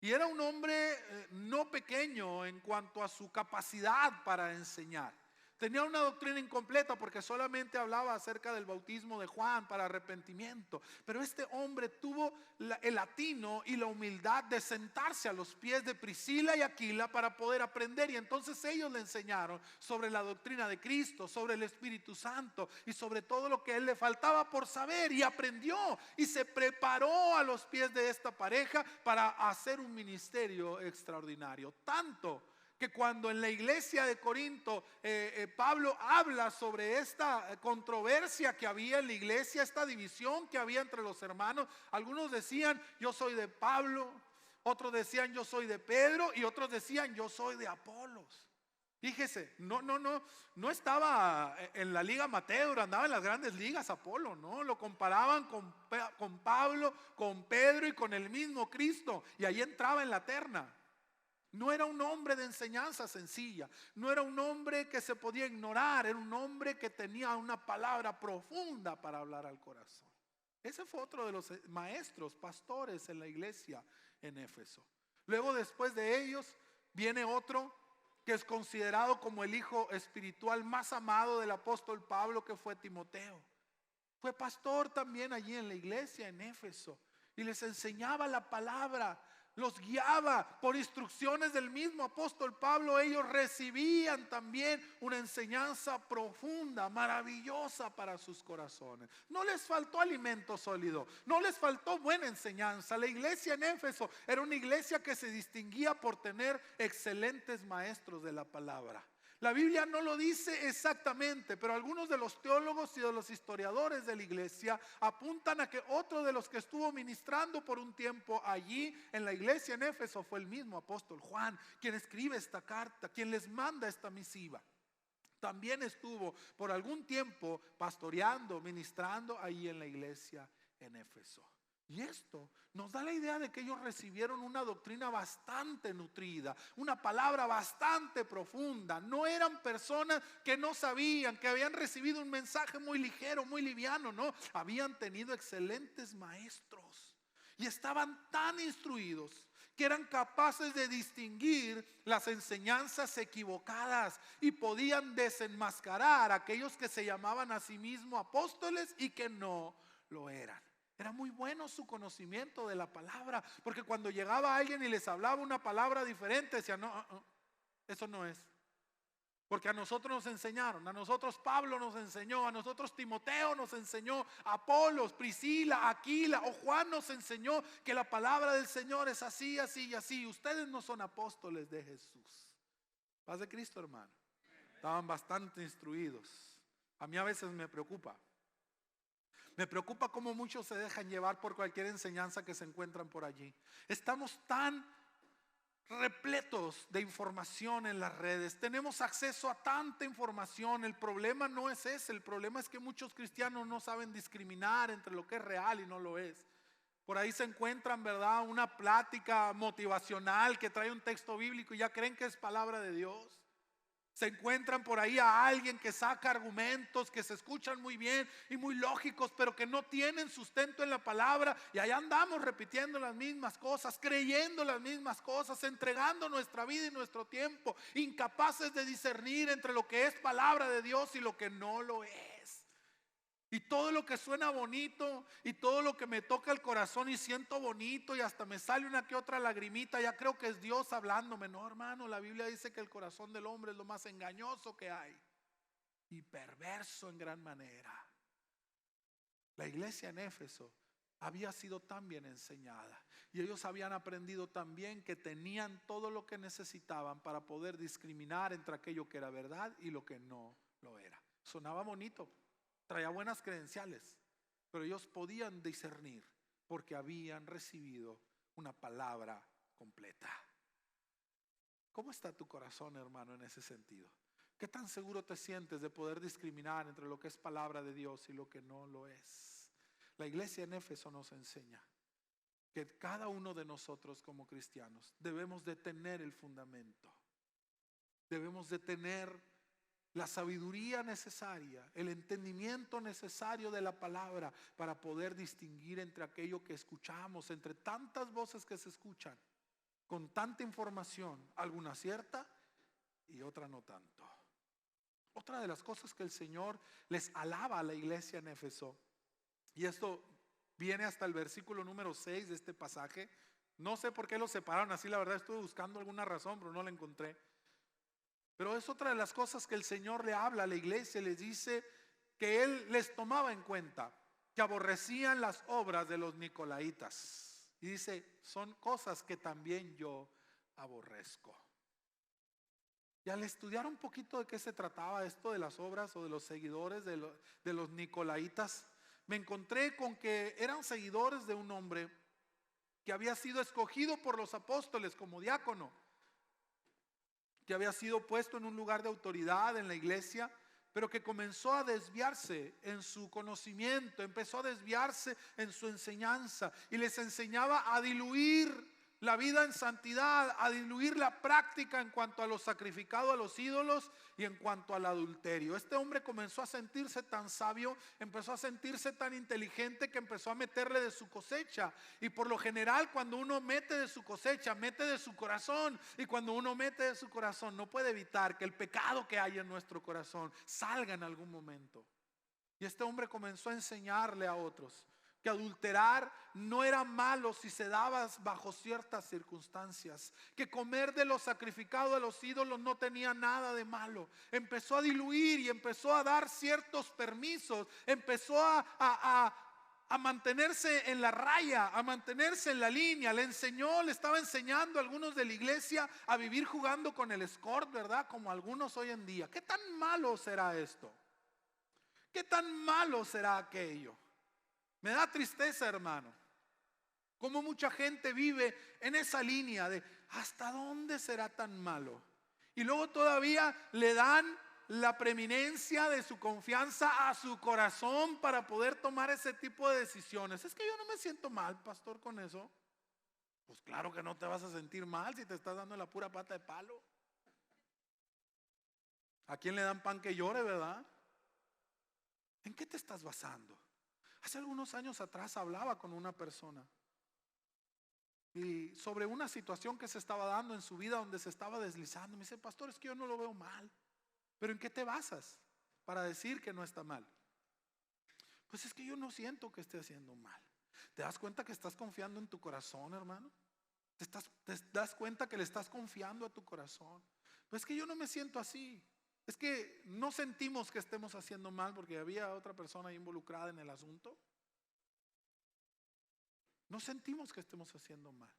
Y era un hombre no pequeño en cuanto a su capacidad para enseñar. Tenía una doctrina incompleta porque solamente hablaba acerca del bautismo de Juan para arrepentimiento. Pero este hombre tuvo el atino y la humildad de sentarse a los pies de Priscila y Aquila para poder aprender. Y entonces ellos le enseñaron sobre la doctrina de Cristo, sobre el Espíritu Santo y sobre todo lo que a él le faltaba por saber. Y aprendió y se preparó a los pies de esta pareja para hacer un ministerio extraordinario. Tanto que cuando en la iglesia de Corinto Pablo habla sobre esta controversia que había en la iglesia, esta división que había entre los hermanos, algunos decían yo soy de Pablo, otros decían yo soy de Pedro y otros decían yo soy de Apolos. Fíjese, no estaba en la liga amateur, andaba en las grandes ligas Apolo, no, lo comparaban con Pablo, con Pedro y con el mismo Cristo, y ahí entraba en la terna. No era un hombre de enseñanza sencilla, no era un hombre que se podía ignorar, era un hombre que tenía una palabra profunda para hablar al corazón. Ese fue otro de los maestros, pastores en la iglesia en Éfeso. Luego, después de ellos, viene otro que es considerado como el hijo espiritual más amado del apóstol Pablo, que fue Timoteo. Fue pastor también allí en la iglesia en Éfeso y les enseñaba la palabra, los guiaba por instrucciones del mismo apóstol Pablo. Ellos recibían también una enseñanza profunda, maravillosa para sus corazones. No les faltó alimento sólido, no les faltó buena enseñanza. La iglesia en Éfeso era una iglesia que se distinguía por tener excelentes maestros de la palabra. La Biblia no lo dice exactamente, pero algunos de los teólogos y de los historiadores de la iglesia apuntan a que otro de los que estuvo ministrando por un tiempo allí en la iglesia en Éfeso fue el mismo apóstol Juan, quien escribe esta carta, quien les manda esta misiva. También estuvo por algún tiempo pastoreando, ministrando ahí en la iglesia en Éfeso. Y esto nos da la idea de que ellos recibieron una doctrina bastante nutrida, una palabra bastante profunda. No eran personas que no sabían, que habían recibido un mensaje muy ligero, muy liviano, no. Habían tenido excelentes maestros y estaban tan instruidos que eran capaces de distinguir las enseñanzas equivocadas y podían desenmascarar a aquellos que se llamaban a sí mismos apóstoles y que no lo eran. Era muy bueno su conocimiento de la palabra, porque cuando llegaba alguien y les hablaba una palabra diferente, decían, no, eso no es. Porque a nosotros nos enseñaron, a nosotros Pablo nos enseñó, a nosotros Timoteo nos enseñó, Apolos, Priscila, Aquila o Juan nos enseñó que la palabra del Señor es así, así y así. Ustedes no son apóstoles de Jesús. Paz de Cristo, hermano. Estaban bastante instruidos. A mí a veces me preocupa. Me preocupa cómo muchos se dejan llevar por cualquier enseñanza que se encuentran por allí. Estamos tan repletos de información en las redes. Tenemos acceso a tanta información. El problema no es ese. El problema es que muchos cristianos no saben discriminar entre lo que es real y no lo es. Por ahí se encuentran, ¿verdad?, una plática motivacional que trae un texto bíblico y ya creen que es palabra de Dios. Se encuentran por ahí a alguien que saca argumentos que se escuchan muy bien y muy lógicos, pero que no tienen sustento en la palabra. Y allá andamos repitiendo las mismas cosas, creyendo las mismas cosas, entregando nuestra vida y nuestro tiempo, incapaces de discernir entre lo que es palabra de Dios y lo que no lo es. Y todo lo que suena bonito y todo lo que me toca el corazón y siento bonito y hasta me sale una que otra lagrimita, ya creo que es Dios hablándome. No, hermano, la Biblia dice que el corazón del hombre es lo más engañoso que hay y perverso en gran manera. La iglesia en Éfeso había sido tan bien enseñada y ellos habían aprendido también que tenían todo lo que necesitaban para poder discriminar entre aquello que era verdad y lo que no lo era. Sonaba bonito, traía buenas credenciales, pero ellos podían discernir porque habían recibido una palabra completa. ¿Cómo está tu corazón, hermano, en ese sentido? ¿Qué tan seguro te sientes de poder discriminar entre lo que es palabra de Dios y lo que no lo es? La iglesia en Éfeso nos enseña que cada uno de nosotros como cristianos debemos de tener el fundamento, debemos de tener la sabiduría necesaria, el entendimiento necesario de la palabra para poder distinguir entre aquello que escuchamos, entre tantas voces que se escuchan, con tanta información, alguna cierta y otra no tanto. Otra de las cosas que el Señor les alaba a la iglesia en Éfeso, y esto viene hasta el versículo número 6 de este pasaje. No sé por qué lo separaron así, la verdad estuve buscando alguna razón, pero no la encontré. Pero es otra de las cosas que el Señor le habla a la iglesia, les dice que Él les tomaba en cuenta, que aborrecían las obras de los nicolaitas. Y dice, son cosas que también yo aborrezco. Y al estudiar un poquito de qué se trataba esto de las obras o de los seguidores de los nicolaitas, me encontré con que eran seguidores de un hombre que había sido escogido por los apóstoles como diácono, que había sido puesto en un lugar de autoridad en la iglesia, pero que comenzó a desviarse en su conocimiento, empezó a desviarse en su enseñanza y les enseñaba a diluir la vida en santidad, a diluir la práctica en cuanto a lo sacrificado a los ídolos y en cuanto al adulterio. Este hombre comenzó a sentirse tan sabio, empezó a sentirse tan inteligente que empezó a meterle de su cosecha. Y por lo general, cuando uno mete de su cosecha, mete de su corazón. Y cuando uno mete de su corazón, no puede evitar que el pecado que hay en nuestro corazón salga en algún momento. Y este hombre comenzó a enseñarle a otros que adulterar no era malo si se daba bajo ciertas circunstancias, que comer de lo sacrificado a los ídolos no tenía nada de malo. Empezó a diluir y empezó a dar ciertos permisos, empezó a mantenerse en la raya, a mantenerse en la línea. Le estaba enseñando a algunos de la iglesia a vivir jugando con el escort, ¿verdad? Como algunos hoy en día. ¿Qué tan malo será esto? ¿Qué tan malo será aquello? Me da tristeza, hermano, cómo mucha gente vive en esa línea de ¿hasta dónde será tan malo? Y luego todavía le dan la preeminencia de su confianza a su corazón para poder tomar ese tipo de decisiones. Es que yo no me siento mal, pastor, con eso. Pues claro que no te vas a sentir mal si te estás dando la pura pata de palo. ¿A quién le dan pan que llore, verdad? ¿En qué te estás basando? Hace algunos años atrás hablaba con una persona y sobre una situación que se estaba dando en su vida donde se estaba deslizando. Me dice, pastor, es que yo no lo veo mal. ¿Pero en qué te basas para decir que no está mal? Pues es que yo no siento que esté haciendo mal. ¿Te das cuenta que estás confiando en tu corazón, hermano? ¿Te das cuenta que le estás confiando a tu corazón? Pues es que yo no me siento así. Es que no sentimos que estemos haciendo mal porque había otra persona involucrada en el asunto. No sentimos que estemos haciendo mal.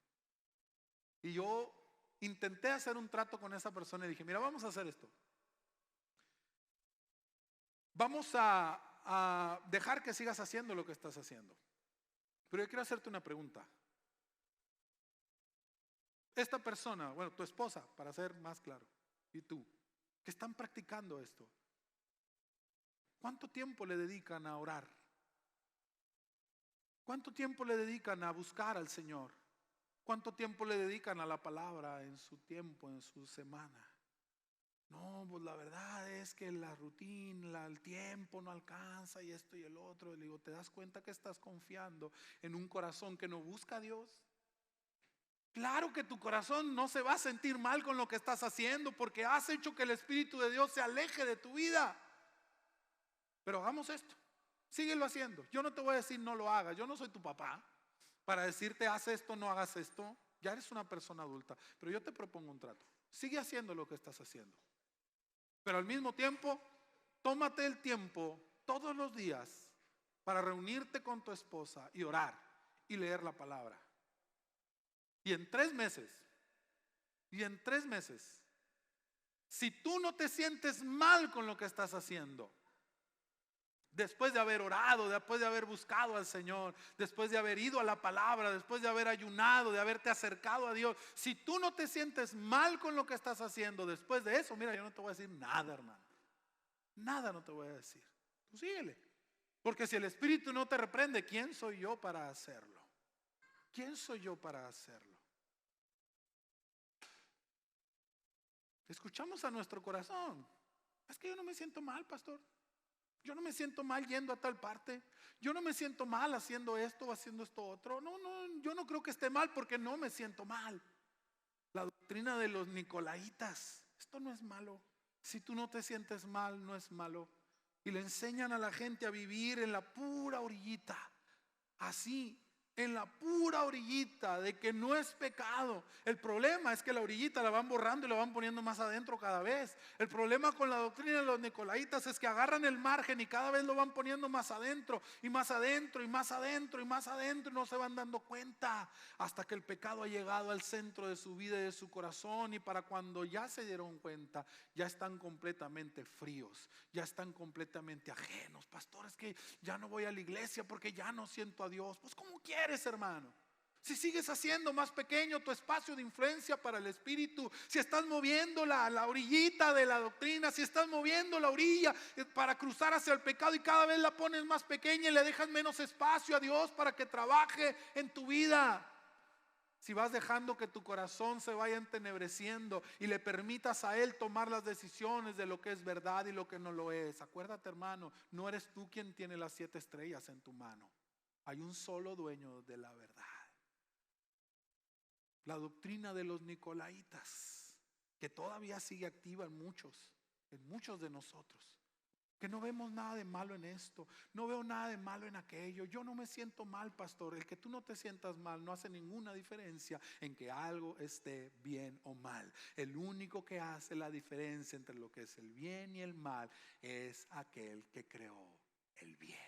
Y yo intenté hacer un trato con esa persona y dije, mira, vamos a hacer esto. Vamos a dejar que sigas haciendo lo que estás haciendo. Pero yo quiero hacerte una pregunta. Esta persona, bueno, tu esposa, para ser más claro, y tú, que están practicando esto, ¿cuánto tiempo le dedican a orar? ¿Cuánto tiempo le dedican a buscar al Señor? ¿Cuánto tiempo le dedican a la palabra en su tiempo, en su semana? No, pues la verdad es que la rutina, el tiempo no alcanza y esto y el otro. Le digo, ¿te das cuenta que estás confiando en un corazón que no busca a Dios? Claro que tu corazón no se va a sentir mal con lo que estás haciendo, porque has hecho que el Espíritu de Dios se aleje de tu vida. Pero hagamos esto, síguelo haciendo. Yo no te voy a decir no lo hagas. Yo no soy tu papá para decirte haz esto, no hagas esto. Ya eres una persona adulta. Pero yo te propongo un trato. Sigue haciendo lo que estás haciendo. Pero al mismo tiempo, tómate el tiempo todos los días para reunirte con tu esposa y orar y leer la palabra. Y en 3 meses, si tú no te sientes mal con lo que estás haciendo, después de haber orado, después de haber buscado al Señor, después de haber ido a la palabra, después de haber ayunado, de haberte acercado a Dios, si tú no te sientes mal con lo que estás haciendo, después de eso, mira, yo no te voy a decir nada, hermano. Nada no te voy a decir. Tú síguele. Porque si el Espíritu no te reprende, ¿quién soy yo para hacerlo? ¿Quién soy yo para hacerlo? Escuchamos a nuestro corazón. Es que yo no me siento mal, pastor. Yo no me siento mal yendo a tal parte. Yo no me siento mal haciendo esto o haciendo esto otro. No, yo no creo que esté mal porque no me siento mal. La doctrina de los nicolaitas. Esto no es malo. Si tú no te sientes mal, no es malo. Y le enseñan a la gente a vivir en la pura orillita. Así, en la pura orillita de que no es pecado. El problema es que la orillita la van borrando y la van poniendo más adentro cada vez. El problema con la doctrina de los nicolaitas es que agarran el margen y cada vez lo van poniendo más adentro y más adentro y más adentro y más adentro y no se van dando cuenta hasta que el pecado ha llegado al centro de su vida y de su corazón, y para cuando ya se dieron cuenta ya están completamente fríos, ya están completamente ajenos. Pastor, es que ya no voy a la iglesia porque ya no siento a Dios. Pues ¿cómo quieres, hermano? Si sigues haciendo más pequeño tu espacio de influencia para el Espíritu, si estás moviendo la orillita de la doctrina, si estás moviendo la orilla para cruzar hacia el pecado y cada vez la pones más pequeña y le dejas menos espacio a Dios para que trabaje en tu vida, si vas dejando que tu corazón se vaya entenebreciendo y le permitas a Él tomar las decisiones de lo que es verdad y lo que no lo es, acuérdate, hermano, no eres tú quien tiene las 7 estrellas en tu mano. Hay un solo dueño de la verdad. La doctrina de los nicolaitas, que todavía sigue activa en muchos de nosotros, que no vemos nada de malo en esto, no veo nada de malo en aquello. Yo no me siento mal, pastor. El que tú no te sientas mal no hace ninguna diferencia en que algo esté bien o mal. El único que hace la diferencia entre lo que es el bien y el mal es aquel que creó el bien.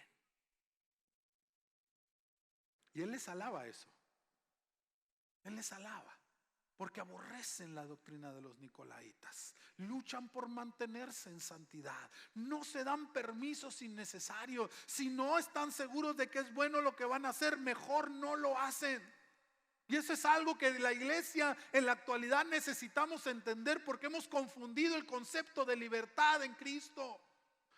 Y Él les alaba eso. Él les alaba, porque aborrecen la doctrina de los nicolaitas. Luchan por mantenerse en santidad. No se dan permisos innecesarios. Si no están seguros de que es bueno lo que van a hacer, mejor no lo hacen. Y eso es algo que la iglesia en la actualidad necesitamos entender, porque hemos confundido el concepto de libertad en Cristo.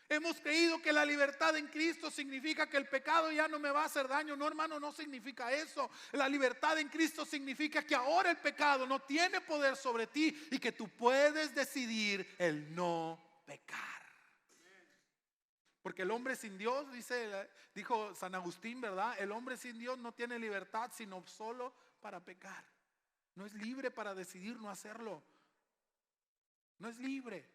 Hemos creído que la libertad en Cristo significa que el pecado ya no me va a hacer daño. No, hermano, no significa eso. La libertad en Cristo significa que ahora el pecado no tiene poder sobre ti y que tú puedes decidir el no pecar. Porque el hombre sin Dios, dijo San Agustín, ¿verdad? El hombre sin Dios no tiene libertad sino solo para pecar. No es libre para decidir no hacerlo. No es libre.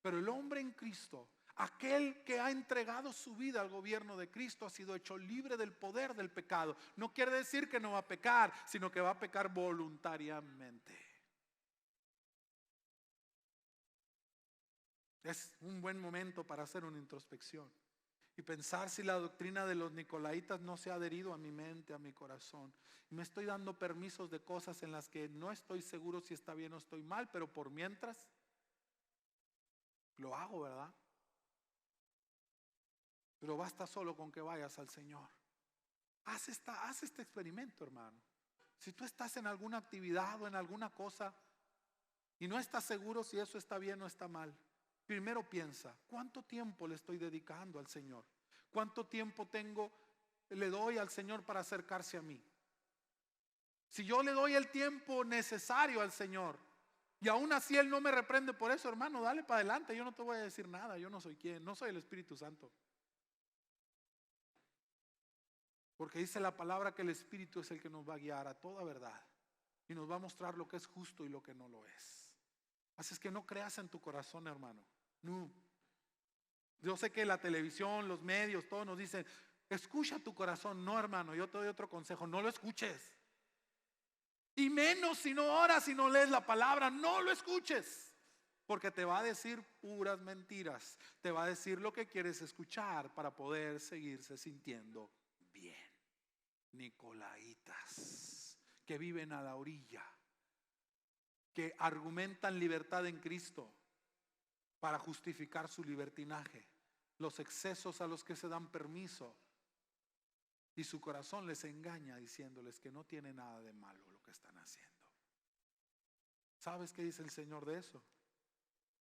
Pero el hombre en Cristo, aquel que ha entregado su vida al gobierno de Cristo, ha sido hecho libre del poder del pecado. No quiere decir que no va a pecar, sino que va a pecar voluntariamente. Es un buen momento para hacer una introspección y pensar si la doctrina de los nicolaitas no se ha adherido a mi mente, a mi corazón. Y me estoy dando permisos de cosas en las que no estoy seguro si está bien o estoy mal, pero por mientras lo hago, ¿verdad? Pero basta solo con que vayas al Señor. Haz este experimento, hermano. Si tú estás en alguna actividad o en alguna cosa y no estás seguro si eso está bien o está mal, primero piensa, ¿cuánto tiempo le estoy dedicando al Señor? ¿Cuánto tiempo le doy al Señor para acercarse a mí? Si yo le doy el tiempo necesario al Señor, Y aún así Él no me reprende por eso, hermano, dale para adelante, yo no te voy a decir nada, yo no soy quien, no soy el Espíritu Santo. Porque dice la palabra que el Espíritu es el que nos va a guiar a toda verdad y nos va a mostrar lo que es justo y lo que no lo es. Así es que no creas en tu corazón, hermano. No. Yo sé que la televisión, los medios, todos nos dicen, escucha tu corazón. No, hermano, yo te doy otro consejo, no lo escuches. Y menos si no oras, si no lees la palabra, no lo escuches. Porque te va a decir puras mentiras. Te va a decir lo que quieres escuchar para poder seguirse sintiendo bien. Nicolaitas que viven a la orilla, que argumentan libertad en Cristo para justificar su libertinaje, los excesos a los que se dan permiso, y su corazón les engaña diciéndoles que no tiene nada de malo lo que están haciendo. ¿Sabes qué dice el Señor de eso?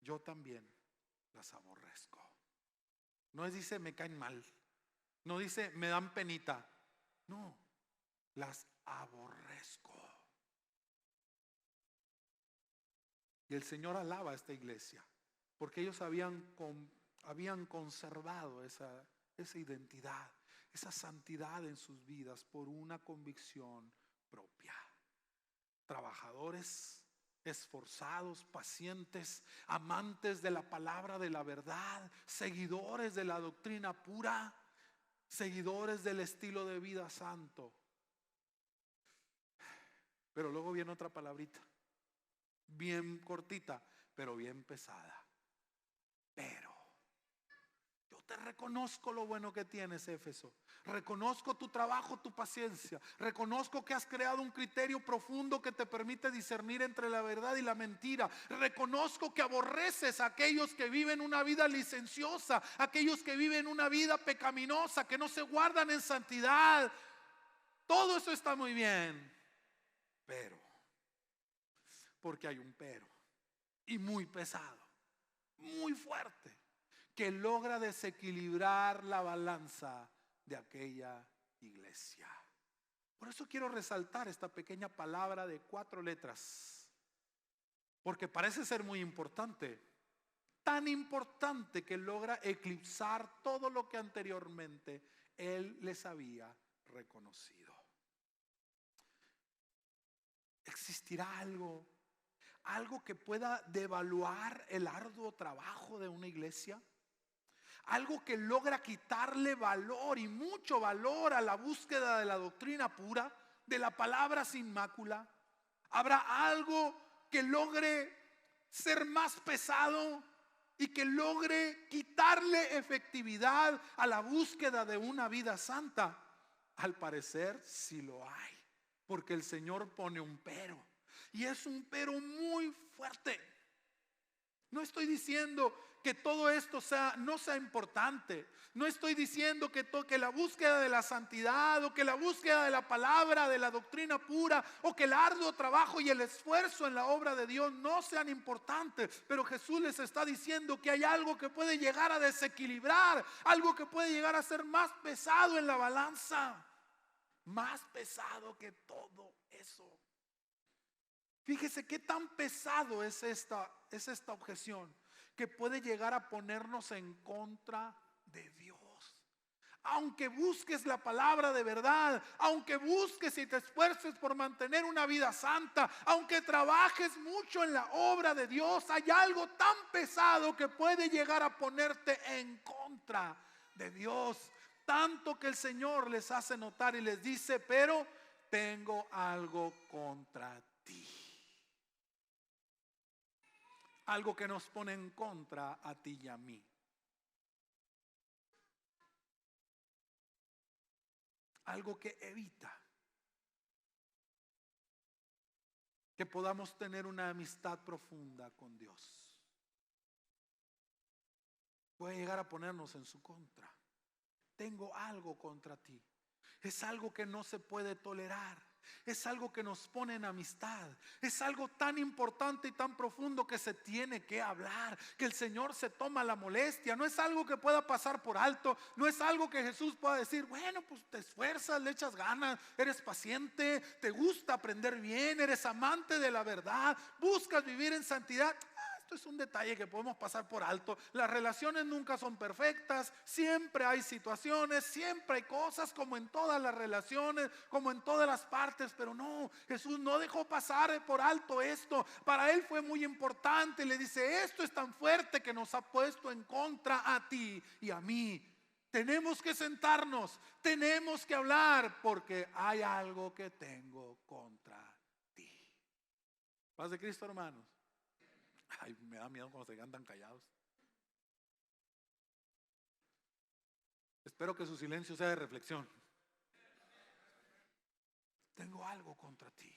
Yo también las aborrezco. No dice me caen mal, no dice me dan penita, no, las aborrezco. Y el Señor alaba a esta iglesia porque ellos habían conservado esa identidad, esa santidad en sus vidas por una convicción propia. Trabajadores, esforzados, pacientes, amantes de la palabra de la verdad, seguidores de la doctrina pura, seguidores del estilo de vida santo. Pero luego viene otra palabrita, bien cortita, pero bien pesada. Pero yo te reconozco lo bueno que tienes, Éfeso. Reconozco tu trabajo, tu paciencia. Reconozco que has creado un criterio profundo que te permite discernir entre la verdad y la mentira. Reconozco que aborreces a aquellos que viven una vida licenciosa, aquellos que viven una vida pecaminosa, que no se guardan en santidad. Todo eso está muy bien, pero, porque hay un pero, y muy pesado, muy fuerte, que logra desequilibrar la balanza de aquella iglesia. Por eso quiero resaltar esta pequeña palabra de 4 letras, porque parece ser muy importante, tan importante que logra eclipsar todo lo que anteriormente Él les había reconocido. ¿Existirá algo que pueda devaluar el arduo trabajo de una iglesia? Algo que logra quitarle valor y mucho valor a la búsqueda de la doctrina pura, de la palabra sin mácula. ¿Habrá algo que logre ser más pesado y que logre quitarle efectividad a la búsqueda de una vida santa? Al parecer sí lo hay, porque el Señor pone un pero, y es un pero muy fuerte. No estoy diciendo que todo esto no sea importante. No estoy diciendo que la búsqueda de la santidad o que la búsqueda de la palabra, de la doctrina pura, o que el arduo trabajo y el esfuerzo en la obra de Dios no sean importantes. Pero Jesús les está diciendo que hay algo que puede llegar a desequilibrar, algo que puede llegar a ser más pesado en la balanza, más pesado que todo eso. Fíjese qué tan pesado es esta objeción, que puede llegar a ponernos en contra de Dios. Aunque busques la palabra de verdad, aunque busques y te esfuerces por mantener una vida santa, aunque trabajes mucho en la obra de Dios, hay algo tan pesado que puede llegar a ponerte en contra de Dios. Tanto que el Señor les hace notar y les dice, pero tengo algo contra ti. Algo que nos pone en contra a ti y a mí. Algo que evita que podamos tener una amistad profunda con Dios. Puede llegar a ponernos en su contra. Tengo algo contra ti. Es algo que no se puede tolerar. Es algo que nos pone en amistad. Es algo tan importante y tan profundo que se tiene que hablar, que el Señor se toma la molestia. No es algo que pueda pasar por alto. No es algo que Jesús pueda decir, bueno, pues te esfuerzas, le echas ganas, eres paciente, te gusta aprender bien, eres amante de la verdad, buscas vivir en santidad. Esto es un detalle que podemos pasar por alto. Las relaciones nunca son perfectas, siempre hay situaciones, siempre hay cosas, como en todas las relaciones, como en todas las partes. Pero no, Jesús no dejó pasar por alto esto. Para Él fue muy importante. Le dice, esto es tan fuerte que nos ha puesto en contra a ti y a mí. Tenemos que sentarnos, tenemos que hablar, porque hay algo que tengo contra ti. Paz de Cristo, hermanos. Ay, me da miedo cuando se quedan tan callados. Espero que su silencio sea de reflexión. Tengo algo contra ti.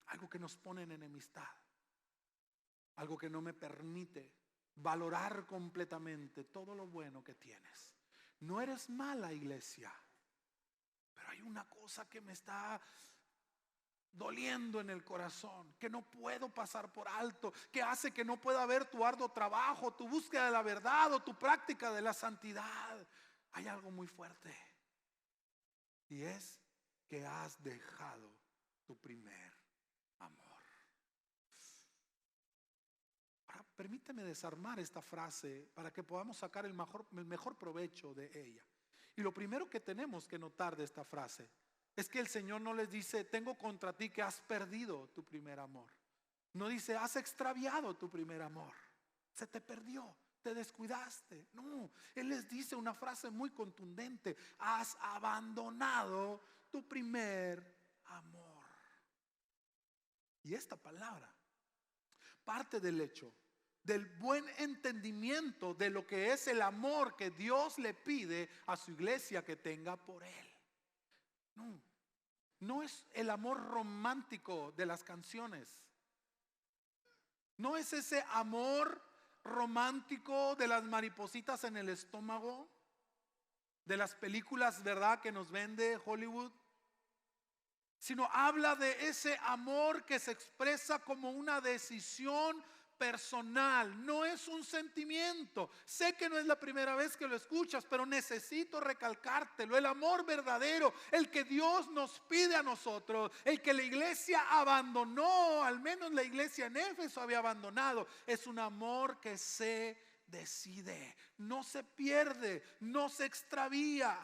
Algo que nos pone en enemistad. Algo que no me permite valorar completamente todo lo bueno que tienes. No eres mala, iglesia, pero hay una cosa que me está doliendo en el corazón, que no puedo pasar por alto, que hace que no pueda ver tu arduo trabajo, tu búsqueda de la verdad o tu práctica de la santidad. Hay algo muy fuerte, y es que has dejado tu primer amor. Ahora, permíteme desarmar esta frase para que podamos sacar el mejor provecho de ella. Y lo primero que tenemos que notar de esta frase es que el Señor no les dice, tengo contra ti que has perdido tu primer amor. No dice, has extraviado tu primer amor. Se te perdió, te descuidaste. No, Él les dice una frase muy contundente: has abandonado tu primer amor. Y esta palabra parte del hecho del buen entendimiento de lo que es el amor que Dios le pide a su iglesia que tenga por Él. No es el amor romántico de las canciones. No es ese amor romántico de las maripositas en el estómago, de las películas, ¿verdad?, que nos vende Hollywood. Sino habla de ese amor que se expresa como una decisión personal, no es un sentimiento. Sé que no es la primera vez que lo escuchas, pero necesito recalcártelo. El amor verdadero, el que Dios nos pide a nosotros, el que la iglesia abandonó, al menos la iglesia en Éfeso había abandonado, es un amor que se decide, no se pierde, no se extravía,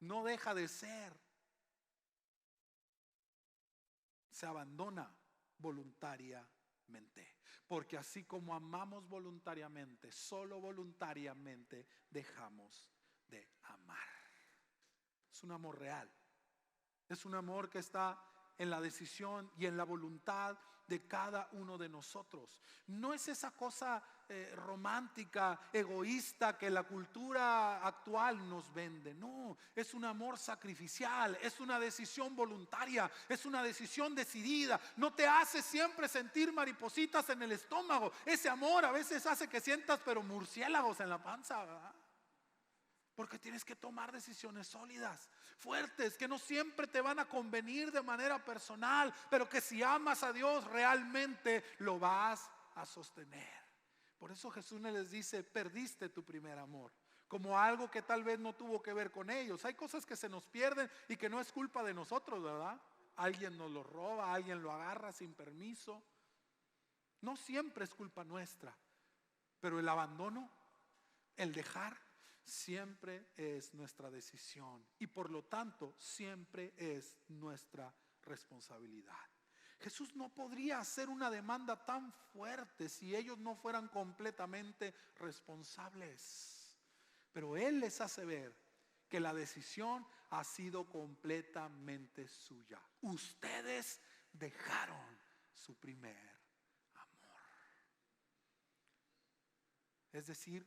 no deja de ser. Se abandona voluntariamente. Porque así como amamos voluntariamente, solo voluntariamente dejamos de amar. Es un amor real. Es un amor que está en la decisión y en la voluntad de cada uno de nosotros. No es esa cosa romántica, egoísta que la cultura actual nos vende. No, es un amor sacrificial, es una decisión voluntaria, es una decisión decidida. No te hace siempre sentir maripositas en el estómago. Ese amor a veces hace que sientas pero murciélagos en la panza, ¿verdad? Porque tienes que tomar decisiones sólidas, fuertes, que no siempre te van a convenir de manera personal, pero que si amas a Dios realmente lo vas a sostener. Por eso Jesús les dice, perdiste tu primer amor, como algo que tal vez no tuvo que ver con ellos. Hay cosas que se nos pierden y que no es culpa de nosotros, ¿verdad? Alguien nos lo roba, alguien lo agarra sin permiso. No siempre es culpa nuestra, pero el abandono, el dejar, siempre es nuestra decisión y por lo tanto siempre es nuestra responsabilidad. Jesús no podría hacer una demanda tan fuerte si ellos no fueran completamente responsables, pero Él les hace ver que la decisión ha sido completamente suya. Ustedes dejaron su primer amor. Es decir,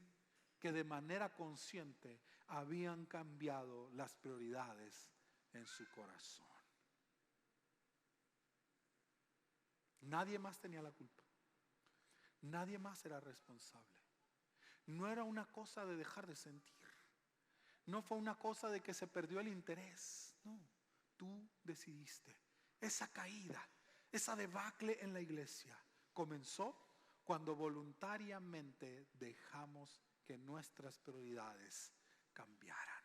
que de manera consciente habían cambiado las prioridades en su corazón. Nadie más tenía la culpa. Nadie más era responsable. No era una cosa de dejar de sentir. No fue una cosa de que se perdió el interés. No. tú decidiste. Esa caída, esa debacle en la iglesia comenzó cuando voluntariamente dejamos que nuestras prioridades cambiaran.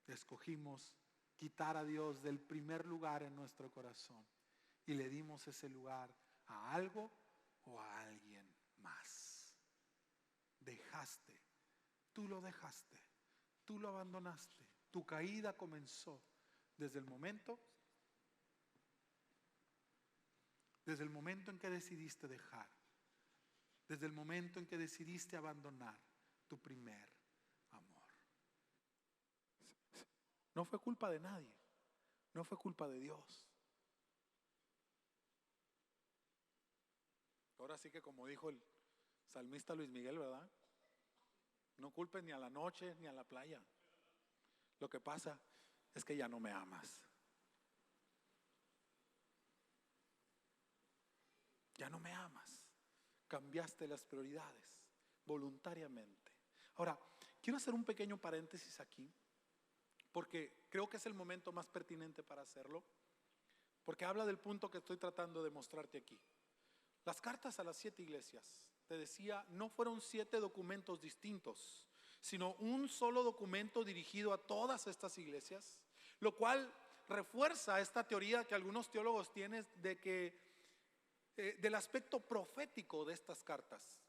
Escogimos quitar a Dios del primer lugar en nuestro corazón y le dimos ese lugar a algo o a alguien más. Dejaste, tú lo dejaste, tú lo abandonaste. Tu caída comenzó desde el momento en que decidiste dejar, desde el momento en que decidiste abandonar tu primer amor. No fue culpa de nadie, no fue culpa de Dios. Ahora sí que, como dijo el salmista Luis Miguel, ¿verdad? No culpes ni a la noche ni a la playa. Lo que pasa es que ya no me amas. Ya no me amas. Cambiaste las prioridades voluntariamente. Ahora, quiero hacer un pequeño paréntesis aquí, porque creo que es el momento más pertinente para hacerlo, porque habla del punto que estoy tratando de mostrarte aquí. Las cartas a las 7 iglesias, te decía, no fueron 7 documentos distintos, sino un solo documento dirigido a todas estas iglesias, lo cual refuerza esta teoría que algunos teólogos tienen de que del aspecto profético de estas cartas.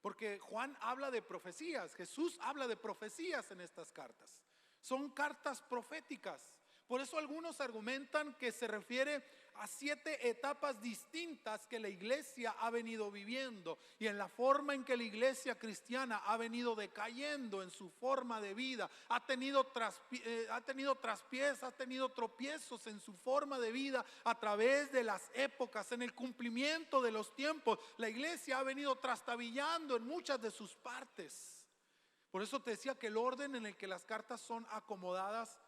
Porque Juan habla de profecías, Jesús habla de profecías en estas cartas. Son cartas proféticas. Por eso algunos argumentan que se refiere a 7 etapas distintas que la iglesia ha venido viviendo y en la forma en que la iglesia cristiana ha venido decayendo en su forma de vida. Ha tenido traspiés, ha tenido tropiezos en su forma de vida a través de las épocas, en el cumplimiento de los tiempos. La iglesia ha venido trastabillando en muchas de sus partes. Por eso te decía que el orden en el que las cartas son acomodadas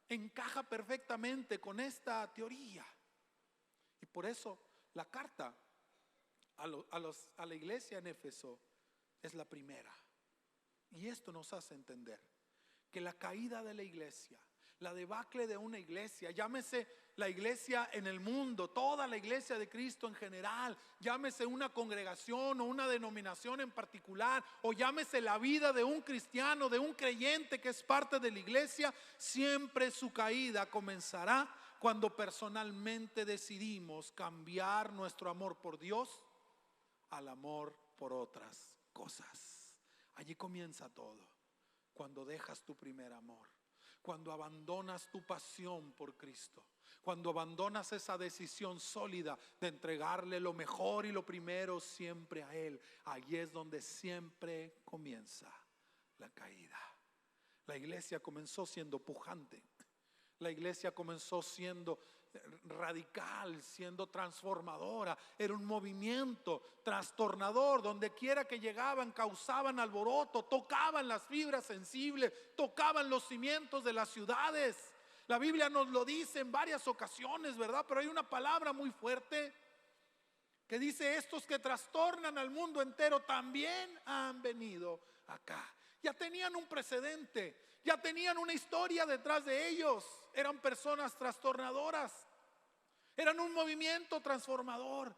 encaja perfectamente con esta teoría. Y por eso la carta a la iglesia en Éfeso es la primera. Y esto nos hace entender que la caída de la iglesia, la debacle de una iglesia, llámese la iglesia en el mundo, toda la iglesia de Cristo en general, llámese una congregación o una denominación en particular, o llámese la vida de un cristiano, de un creyente que es parte de la iglesia, siempre su caída comenzará cuando personalmente decidimos cambiar nuestro amor por Dios al amor por otras cosas. Allí comienza todo, cuando dejas tu primer amor, cuando abandonas tu pasión por Cristo, cuando abandonas esa decisión sólida de entregarle lo mejor y lo primero siempre a Él. Allí es donde siempre comienza la caída. La iglesia comenzó siendo pujante. La iglesia comenzó siendo radical, siendo transformadora. Era un movimiento trastornador. Donde quiera que llegaban causaban alboroto, tocaban las fibras sensibles, tocaban los cimientos de las ciudades. La Biblia nos lo dice en varias ocasiones, ¿verdad? Pero hay una palabra muy fuerte que dice: estos que trastornan al mundo entero también han venido acá. Ya tenían un precedente, ya tenían una historia detrás de ellos. Eran personas trastornadoras, eran un movimiento transformador.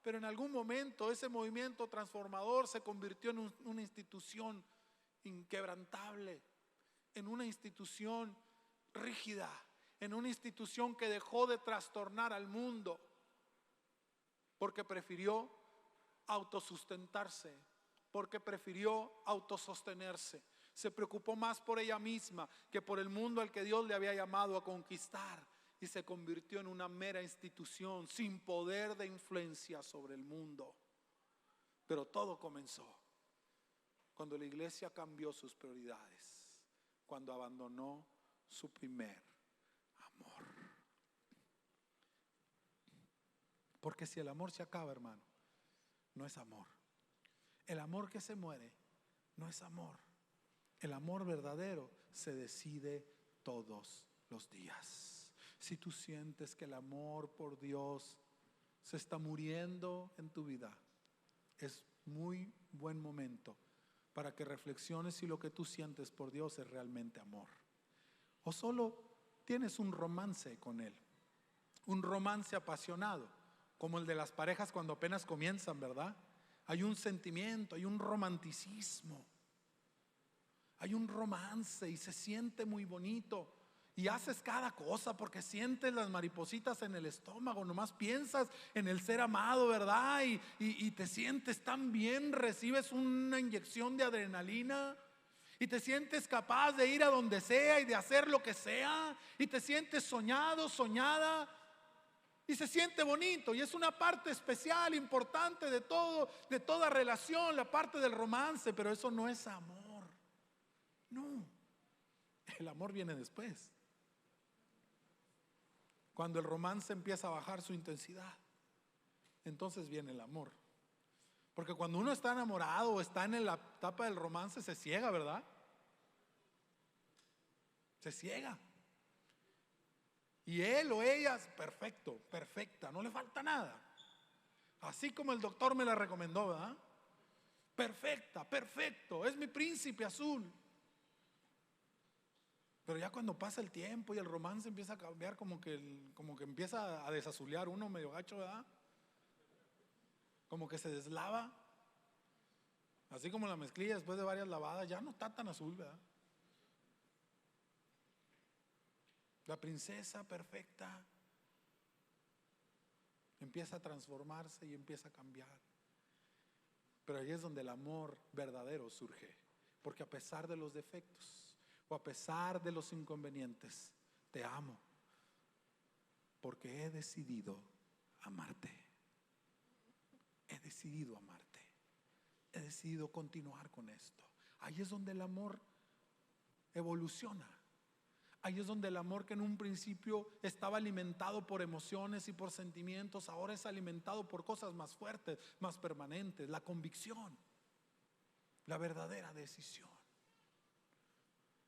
Pero en algún momento ese movimiento transformador se convirtió en una institución inquebrantable, en una institución rígida, en una institución que dejó de trastornar al mundo, porque prefirió autosustentarse, porque prefirió autosostenerse. Se preocupó más por ella misma que por el mundo al que Dios le había llamado a conquistar, y se convirtió en una mera institución sin poder de influencia sobre el mundo. Pero todo comenzó cuando la iglesia cambió sus prioridades, cuando abandonó su primer amor. Porque si el amor se acaba, hermano, no es amor. El amor que se muere no es amor. El amor verdadero se decide todos los días. Si tú sientes que el amor por Dios se está muriendo en tu vida, es muy buen momento para que reflexiones si lo que tú sientes por Dios es realmente amor, o solo tienes un romance con Él, un romance apasionado, como el de las parejas cuando apenas comienzan, ¿verdad? Hay un sentimiento, hay un romanticismo, hay un romance y se siente muy bonito. Y haces cada cosa porque sientes las maripositas en el estómago, nomás piensas en el ser amado, ¿verdad? Y te sientes tan bien, recibes una inyección de adrenalina y te sientes capaz de ir a donde sea y de hacer lo que sea, y te sientes soñado, soñada, y se siente bonito. Y es una parte especial, importante de todo, de toda relación, la parte del romance. Pero eso no es amor. No, el amor viene después, cuando el romance empieza a bajar su intensidad. Entonces viene el amor. Porque cuando uno está enamorado o está en la etapa del romance, se ciega, ¿verdad? Se ciega. Y él o ella es perfecto, perfecta, no le falta nada. Así como el doctor me la recomendó, ¿verdad? Perfecta, perfecto, es mi príncipe azul. Pero ya cuando pasa el tiempo y el romance empieza a cambiar, como que empieza a desazulear uno medio gacho, ¿verdad? Como que se deslava. Así como la mezclilla después de varias lavadas, ya no está tan azul, ¿verdad? La princesa perfecta empieza a transformarse y empieza a cambiar. Pero ahí es donde el amor verdadero surge. Porque a pesar de los defectos o a pesar de los inconvenientes, te amo porque he decidido amarte. He decidido amarte. He decidido continuar con esto. Ahí es donde el amor evoluciona. Ahí es donde el amor, que en un principio estaba alimentado por emociones y por sentimientos, ahora es alimentado por cosas más fuertes, más permanentes. La convicción, la verdadera decisión.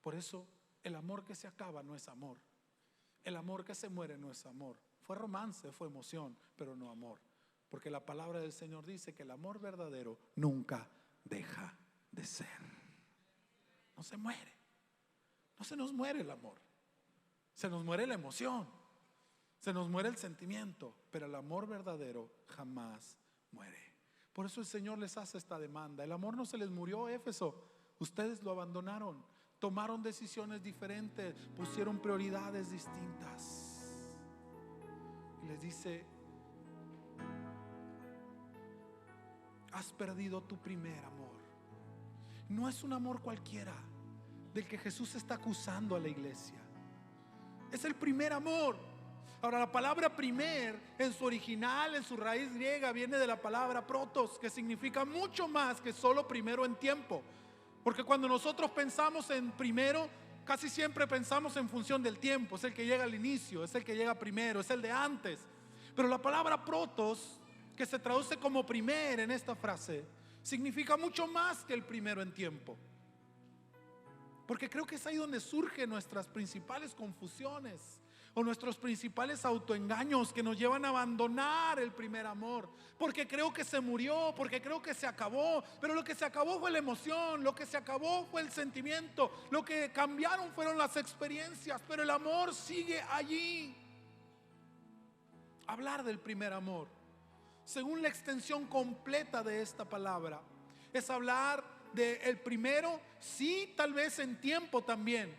Por eso el amor que se acaba no es amor. El amor que se muere no es amor. Fue romance, fue emoción, pero no amor. Porque la palabra del Señor dice que el amor verdadero nunca deja de ser. No se muere. No se nos muere el amor. Se nos muere la emoción, se nos muere el sentimiento, pero el amor verdadero jamás muere. Por eso el Señor les hace esta demanda. El amor no se les murió, Éfeso. Ustedes lo abandonaron, tomaron decisiones diferentes, pusieron prioridades distintas. Y les dice: has perdido tu primer amor. No es un amor cualquiera del que Jesús está acusando a la iglesia. Es el primer amor. Ahora, la palabra primer en su original, en su raíz griega, viene de la palabra protos, que significa mucho más que solo primero en tiempo. Porque cuando nosotros pensamos en primero, casi siempre pensamos en función del tiempo. Es el que llega al inicio, es el que llega primero, es el de antes. Pero la palabra protos, que se traduce como primer en esta frase, significa mucho más que el primero en tiempo. Porque creo que es ahí donde surgen nuestras principales confusiones o nuestros principales autoengaños que nos llevan a abandonar el primer amor. Porque creo que se murió, porque creo que se acabó. Pero lo que se acabó fue la emoción, lo que se acabó fue el sentimiento, lo que cambiaron fueron las experiencias, pero el amor sigue allí. Hablar del primer amor, según la extensión completa de esta palabra, es hablar del primero, sí, tal vez en tiempo también,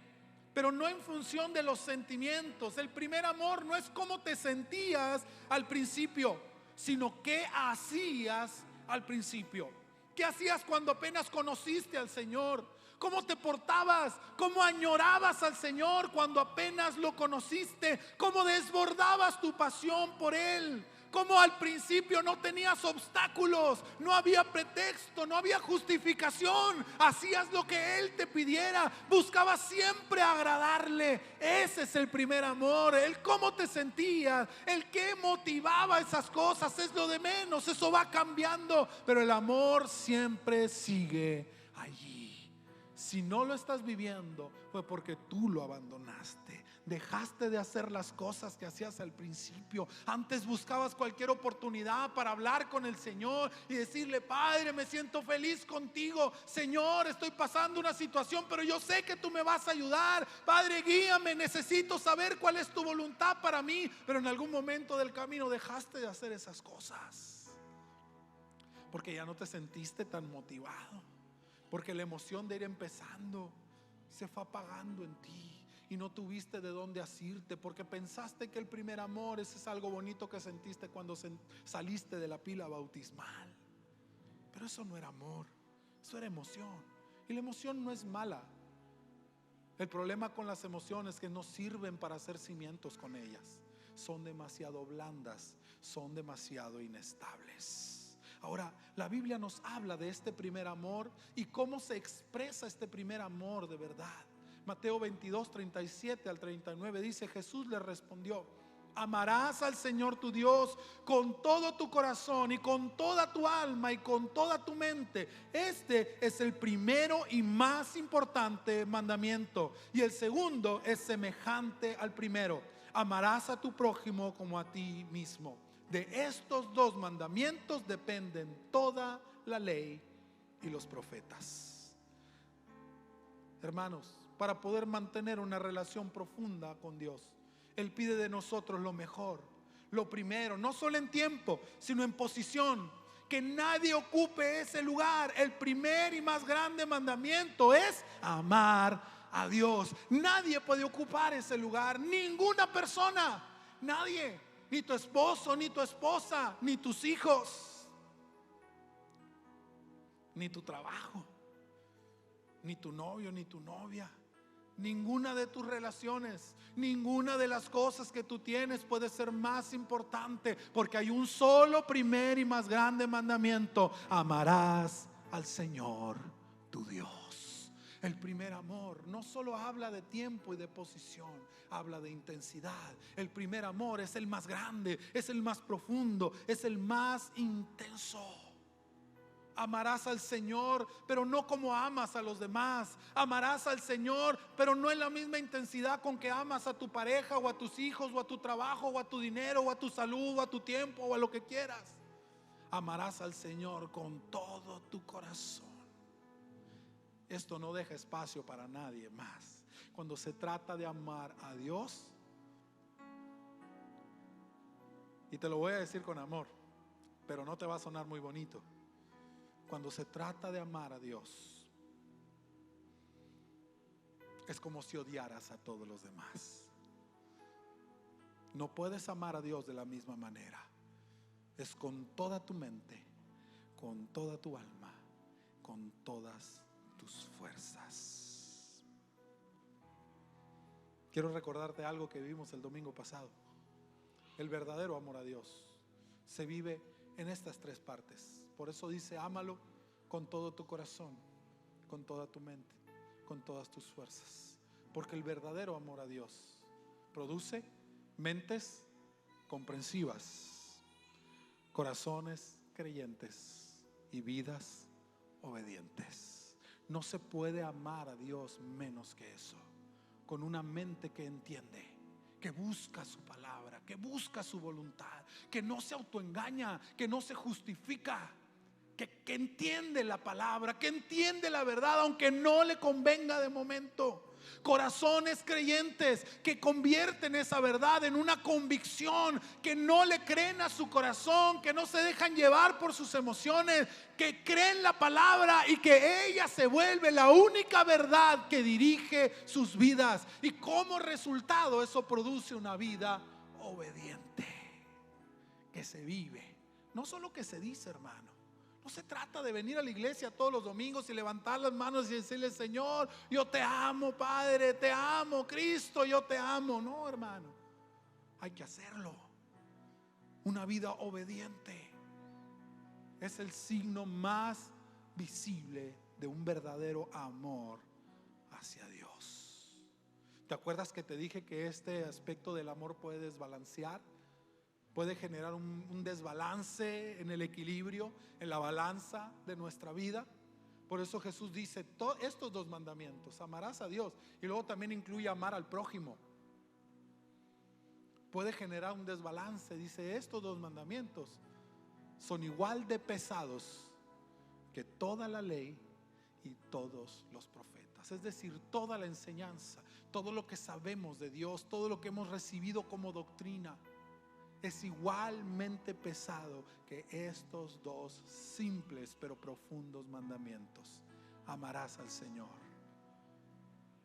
pero no en función de los sentimientos. El primer amor no es cómo te sentías al principio, sino qué hacías al principio. ¿Qué hacías cuando apenas conociste al Señor? ¿Cómo te portabas? ¿Cómo añorabas al Señor cuando apenas lo conociste? ¿Cómo desbordabas tu pasión por Él? Como al principio no tenías obstáculos, no había pretexto, no había justificación, hacías lo que Él te pidiera, buscabas siempre agradarle. Ese es el primer amor. El cómo te sentías, el qué motivaba esas cosas es lo de menos, eso va cambiando, pero el amor siempre sigue allí. Si no lo estás viviendo, fue porque tú lo abandonaste. dejaste de hacer las cosas que hacías al principio. Antes buscabas cualquier oportunidad para hablar con el Señor y decirle: Padre, me siento feliz contigo. Señor, estoy pasando una situación, pero yo sé que tú me vas a ayudar. Padre, guíame, necesito saber cuál es tu voluntad para mí. Pero en algún momento del camino dejaste de hacer esas cosas porque ya no te sentiste tan motivado, porque la emoción de ir empezando se fue apagando en ti y no tuviste de dónde asirte, porque pensaste que el primer amor, ese es algo bonito que sentiste cuando saliste de la pila bautismal. Pero eso no era amor, eso era emoción. Y la emoción no es mala. El problema con las emociones es que no sirven para hacer cimientos con ellas. Son demasiado blandas, son demasiado inestables. Ahora, la Biblia nos habla de este primer amor y cómo se expresa este primer amor de verdad. Mateo 22, 37 al 39 dice: Jesús le respondió: amarás al Señor tu Dios con todo tu corazón y con toda tu alma y con toda tu mente. Este es el primero y más importante mandamiento. Y el segundo es semejante al primero: amarás a tu prójimo como a ti mismo. De estos dos mandamientos dependen toda la ley y los profetas. Hermanos, para poder mantener una relación profunda con Dios, Él pide de nosotros lo mejor, lo primero, no solo en tiempo, sino en posición. Que nadie ocupe ese lugar. El primer y más grande mandamiento es amar a Dios. Nadie puede ocupar ese lugar, ninguna persona, nadie. Ni tu esposo, ni tu esposa, ni tus hijos, ni tu trabajo, ni tu novio, ni tu novia. Ninguna de tus relaciones, ninguna de las cosas que tú tienes puede ser más importante, porque hay un solo primer y más grande mandamiento: amarás al Señor tu Dios. El primer amor no solo habla de tiempo y de posición, habla de intensidad. El primer amor es el más grande, es el más profundo, es el más intenso. Amarás al Señor, pero no como amas a los demás. Amarás al Señor, pero no en la misma intensidad con que amas a tu pareja o a tus hijos o a tu trabajo o a tu dinero o a tu salud o a tu tiempo o a lo que quieras. Amarás al Señor con todo tu corazón. Esto no deja espacio para nadie más. Cuando se trata de amar a Dios, y te lo voy a decir con amor, pero no te va a sonar muy bonito. Cuando se trata de amar a Dios, es como si odiaras a todos los demás. No puedes amar a Dios de la misma manera. Es con toda tu mente, con toda tu alma, con todas tus fuerzas. Quiero recordarte algo que vivimos el domingo pasado. El verdadero amor a Dios se vive en estas tres partes. Por eso dice: ámalo con todo tu corazón, con toda tu mente, con todas tus fuerzas. Porque el verdadero amor a Dios produce mentes comprensivas, corazones creyentes y vidas obedientes. No se puede amar a Dios menos que eso, con una mente que entiende, que busca su palabra, que busca su voluntad, que no se autoengaña, que no se justifica, que entiende la palabra, que entiende la verdad aunque no le convenga de momento. Corazones creyentes que convierten esa verdad en una convicción, que no le creen a su corazón, que no se dejan llevar por sus emociones, que creen la palabra y que ella se vuelve la única verdad que dirige sus vidas. Y como resultado eso produce una vida obediente, que se vive, no solo que se dice, hermano. No se trata de venir a la iglesia todos los domingos y levantar las manos y decirle: Señor, yo te amo, Padre, te amo, Cristo, yo te amo. No, hermano, hay que hacerlo. Una vida obediente es el signo más visible de un verdadero amor hacia Dios. ¿Te acuerdas que te dije que este aspecto del amor puede desbalancear? Puede generar un desbalance en el equilibrio, en la balanza de nuestra vida. Por eso Jesús dice estos dos mandamientos: amarás a Dios, y luego también incluye amar al prójimo. puede generar un desbalance. Dice, estos 2 mandamientos son igual de pesados que toda la ley y todos los profetas. Es decir, toda la enseñanza, todo lo que sabemos de Dios, todo lo que hemos recibido como doctrina, es igualmente pesado que estos 2 simples pero profundos mandamientos. Amarás al Señor.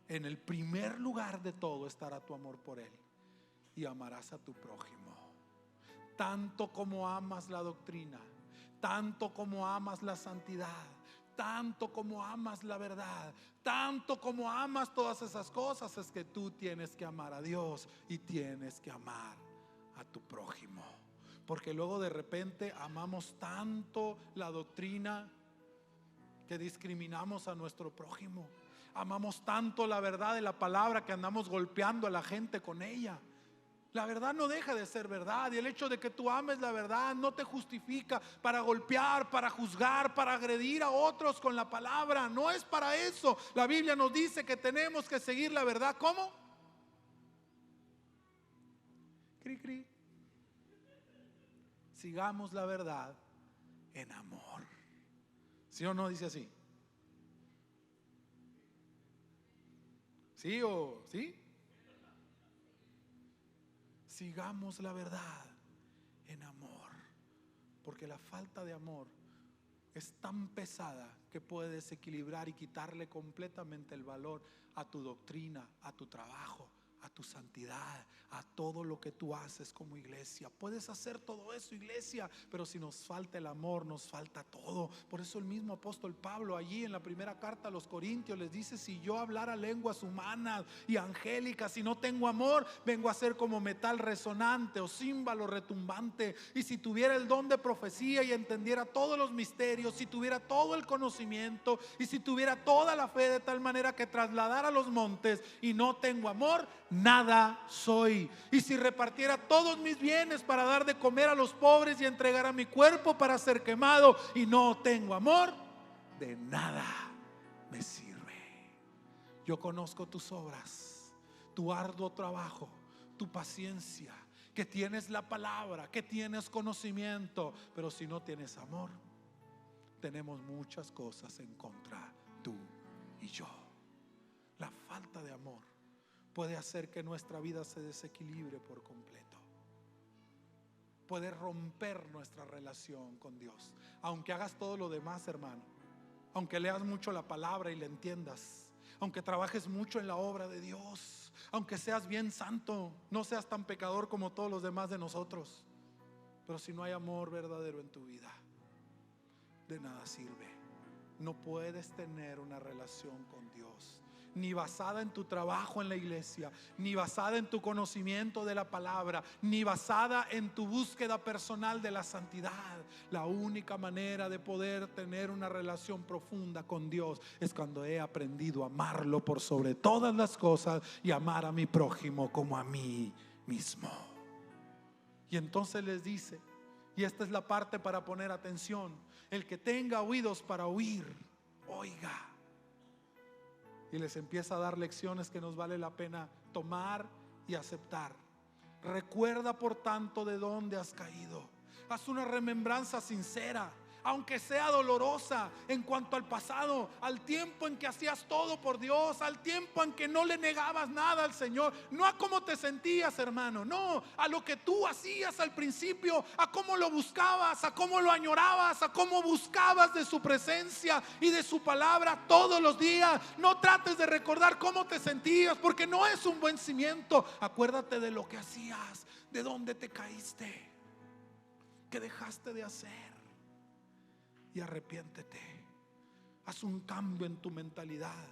En el primer lugar de todo estará tu amor por Él, y amarás a tu prójimo. Tanto como amas la doctrina, tanto como amas la santidad, tanto como amas la verdad, tanto como amas todas esas cosas, es que tú tienes que amar a Dios y tienes que amar a tu prójimo. Porque luego de repente amamos tanto la doctrina que discriminamos a nuestro prójimo. Amamos tanto la verdad de la palabra que andamos golpeando a la gente con ella. La verdad no deja de ser verdad, y el hecho de que tú ames la verdad no te justifica para golpear, para juzgar, para agredir a otros con la palabra. No es para eso. La Biblia nos dice que tenemos que seguir la verdad. ¿Cómo? Cri, cri. Sigamos la verdad en amor. ¿Sí o no dice así? ¿Sí o sí? Sigamos la verdad en amor, porque la falta de amor es tan pesada que puede desequilibrar y quitarle completamente el valor a tu doctrina, a tu trabajo, a tu santidad, a todo lo que tú haces como iglesia. Puedes hacer todo eso, iglesia, pero si nos falta el amor, nos falta todo. Por eso el mismo apóstol Pablo allí en la primera carta a los Corintios les dice: si yo hablara lenguas humanas y angélicas y no tengo amor, vengo a ser como metal resonante o címbalo retumbante. Y si tuviera el don de profecía y entendiera todos los misterios, si tuviera todo el conocimiento y si tuviera toda la fe de tal manera que trasladara los montes, y no tengo amor, nada soy. Y si repartiera todos mis bienes para dar de comer a los pobres y entregar a mi cuerpo para ser quemado, y no tengo amor, de nada me sirve. Yo conozco tus obras, tu arduo trabajo, tu paciencia, que tienes la palabra, que tienes conocimiento, pero si no tienes amor, tenemos muchas cosas en contra, tú y yo. La falta de amor puede hacer que nuestra vida se desequilibre por completo. Puede romper nuestra relación con Dios. Aunque hagas todo lo demás, hermano, aunque leas mucho la palabra y la entiendas, aunque trabajes mucho en la obra de Dios, aunque seas bien santo, no seas tan pecador como todos los demás de nosotros, pero si no hay amor verdadero en tu vida, de nada sirve. No puedes tener una relación con Dios, ni basada en tu trabajo en la iglesia, ni basada en tu conocimiento de la palabra, ni basada en tu búsqueda personal de la santidad. La única manera de poder tener una relación profunda con Dios es cuando he aprendido a amarlo por sobre todas las cosas y amar a mi prójimo como a mí mismo. Y entonces les dice, y esta es la parte para poner atención: el que tenga oídos para oír, oiga. Y les empieza a dar lecciones que nos vale la pena tomar y aceptar. Recuerda por tanto de dónde has caído. Haz una remembranza sincera, aunque sea dolorosa, en cuanto al pasado, al tiempo en que hacías todo por Dios, al tiempo en que no le negabas nada al Señor. No a cómo te sentías, hermano, no, a lo que tú hacías al principio, a cómo lo buscabas, a cómo lo añorabas, a cómo buscabas de su presencia y de su palabra todos los días. No trates de recordar cómo te sentías, porque no es un buen cimiento. Acuérdate de lo que hacías, de dónde te caíste, que dejaste de hacer, y arrepiéntete. Haz un cambio en tu mentalidad.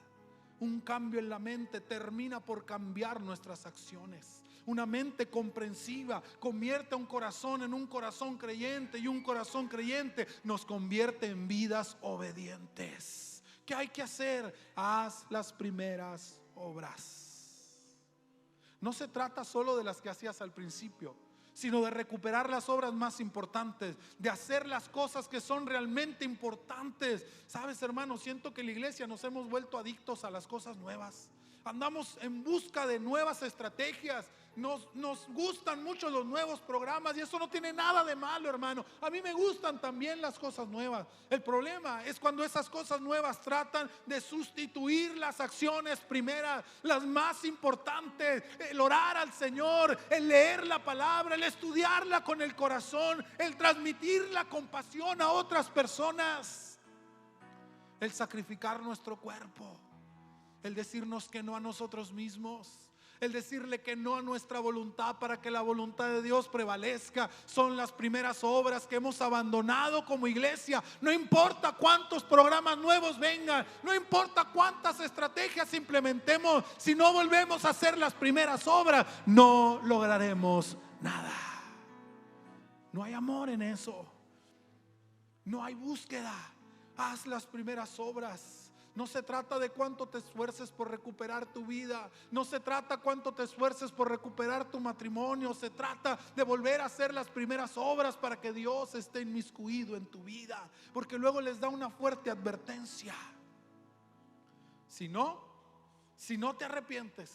Un cambio en la mente termina por cambiar nuestras acciones. Una mente comprensiva convierte un corazón en un corazón creyente, y un corazón creyente nos convierte en vidas obedientes. ¿Qué hay que hacer? Haz las primeras obras. No se trata solo de las que hacías al principio, sino de recuperar las obras más importantes, de hacer las cosas que son realmente importantes. Sabes, hermano, siento que en la iglesia nos hemos vuelto adictos a las cosas nuevas. Andamos en busca de nuevas estrategias. nos gustan mucho los nuevos programas y eso no tiene nada de malo, hermano. A mí me gustan también las cosas nuevas. El problema es cuando esas cosas nuevas tratan de sustituir las acciones primeras, las más importantes: el orar al Señor, el leer la palabra, el estudiarla con el corazón, el transmitir la compasión a otras personas, el sacrificar nuestro cuerpo, el decirnos que no a nosotros mismos, el decirle que no a nuestra voluntad para que la voluntad de Dios prevalezca. Son las primeras obras que hemos abandonado como iglesia. No importa cuántos programas nuevos vengan, no importa cuántas estrategias implementemos, si no volvemos a hacer las primeras obras, no lograremos nada. No hay amor en eso, no hay búsqueda. Haz las primeras obras. No se trata de cuánto te esfuerces por recuperar tu vida. No se trata cuánto te esfuerces por recuperar tu matrimonio. Se trata de volver a hacer las primeras obras para que Dios esté inmiscuido en tu vida. Porque luego les da una fuerte advertencia. Si no te arrepientes,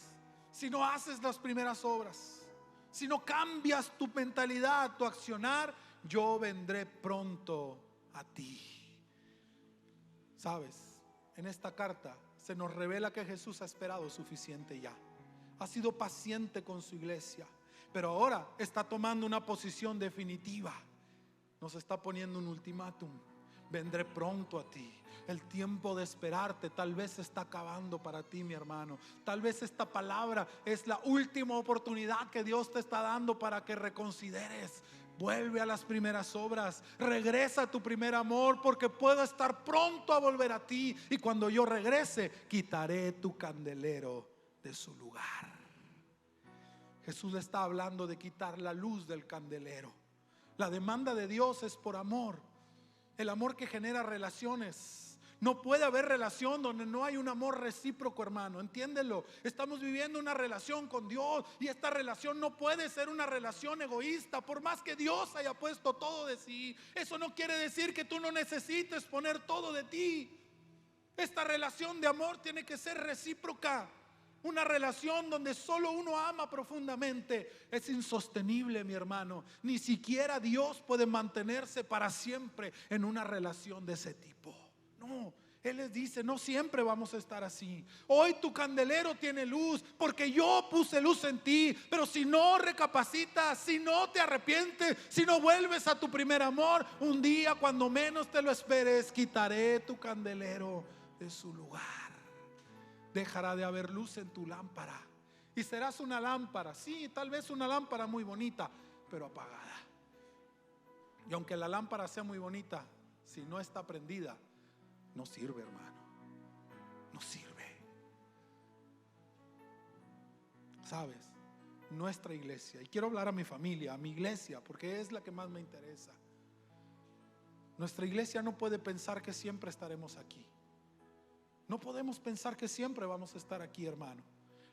si no haces las primeras obras, si no cambias tu mentalidad, tu accionar, yo vendré pronto a ti. ¿Sabes? En esta carta se nos revela que Jesús ha esperado suficiente ya. Ha sido paciente con su iglesia, pero ahora está tomando una posición definitiva. Nos está poniendo un ultimátum: vendré pronto a ti. El tiempo de esperarte tal vez se está acabando para ti, mi hermano. Tal vez esta palabra es la última oportunidad que Dios te está dando para que reconsideres. Vuelve a las primeras obras, regresa a tu primer amor, porque puedo estar pronto a volver a ti. Y cuando yo regrese, quitaré tu candelero de su lugar. Jesús le está hablando de quitar la luz del candelero. La demanda de Dios es por amor, el amor que genera relaciones. No puede haber relación donde no hay un amor recíproco, hermano. Entiéndelo. Estamos viviendo una relación con Dios y esta relación no puede ser una relación egoísta. Por más que Dios haya puesto todo de sí, eso no quiere decir que tú no necesites poner todo de ti. Esta relación de amor tiene que ser recíproca. Una relación donde solo uno ama profundamente es insostenible, mi hermano. Ni siquiera Dios puede mantenerse para siempre en una relación de ese tipo. No, Él les dice: no siempre vamos a estar así. Hoy tu candelero tiene luz porque yo puse luz en ti. Pero si no recapacitas, si no te arrepientes, si no vuelves a tu primer amor, un día cuando menos te lo esperes, quitaré tu candelero de su lugar. Dejará de haber luz en tu lámpara y serás una lámpara, sí, tal vez una lámpara muy bonita, pero apagada. Y aunque la lámpara sea muy bonita, si no está prendida, no sirve, hermano. No sirve. ¿Sabes? Nuestra iglesia, y quiero hablar a mi familia, a mi iglesia, porque es la que más me interesa. Nuestra iglesia no puede pensar que siempre estaremos aquí. No podemos pensar que siempre vamos a estar aquí, hermano.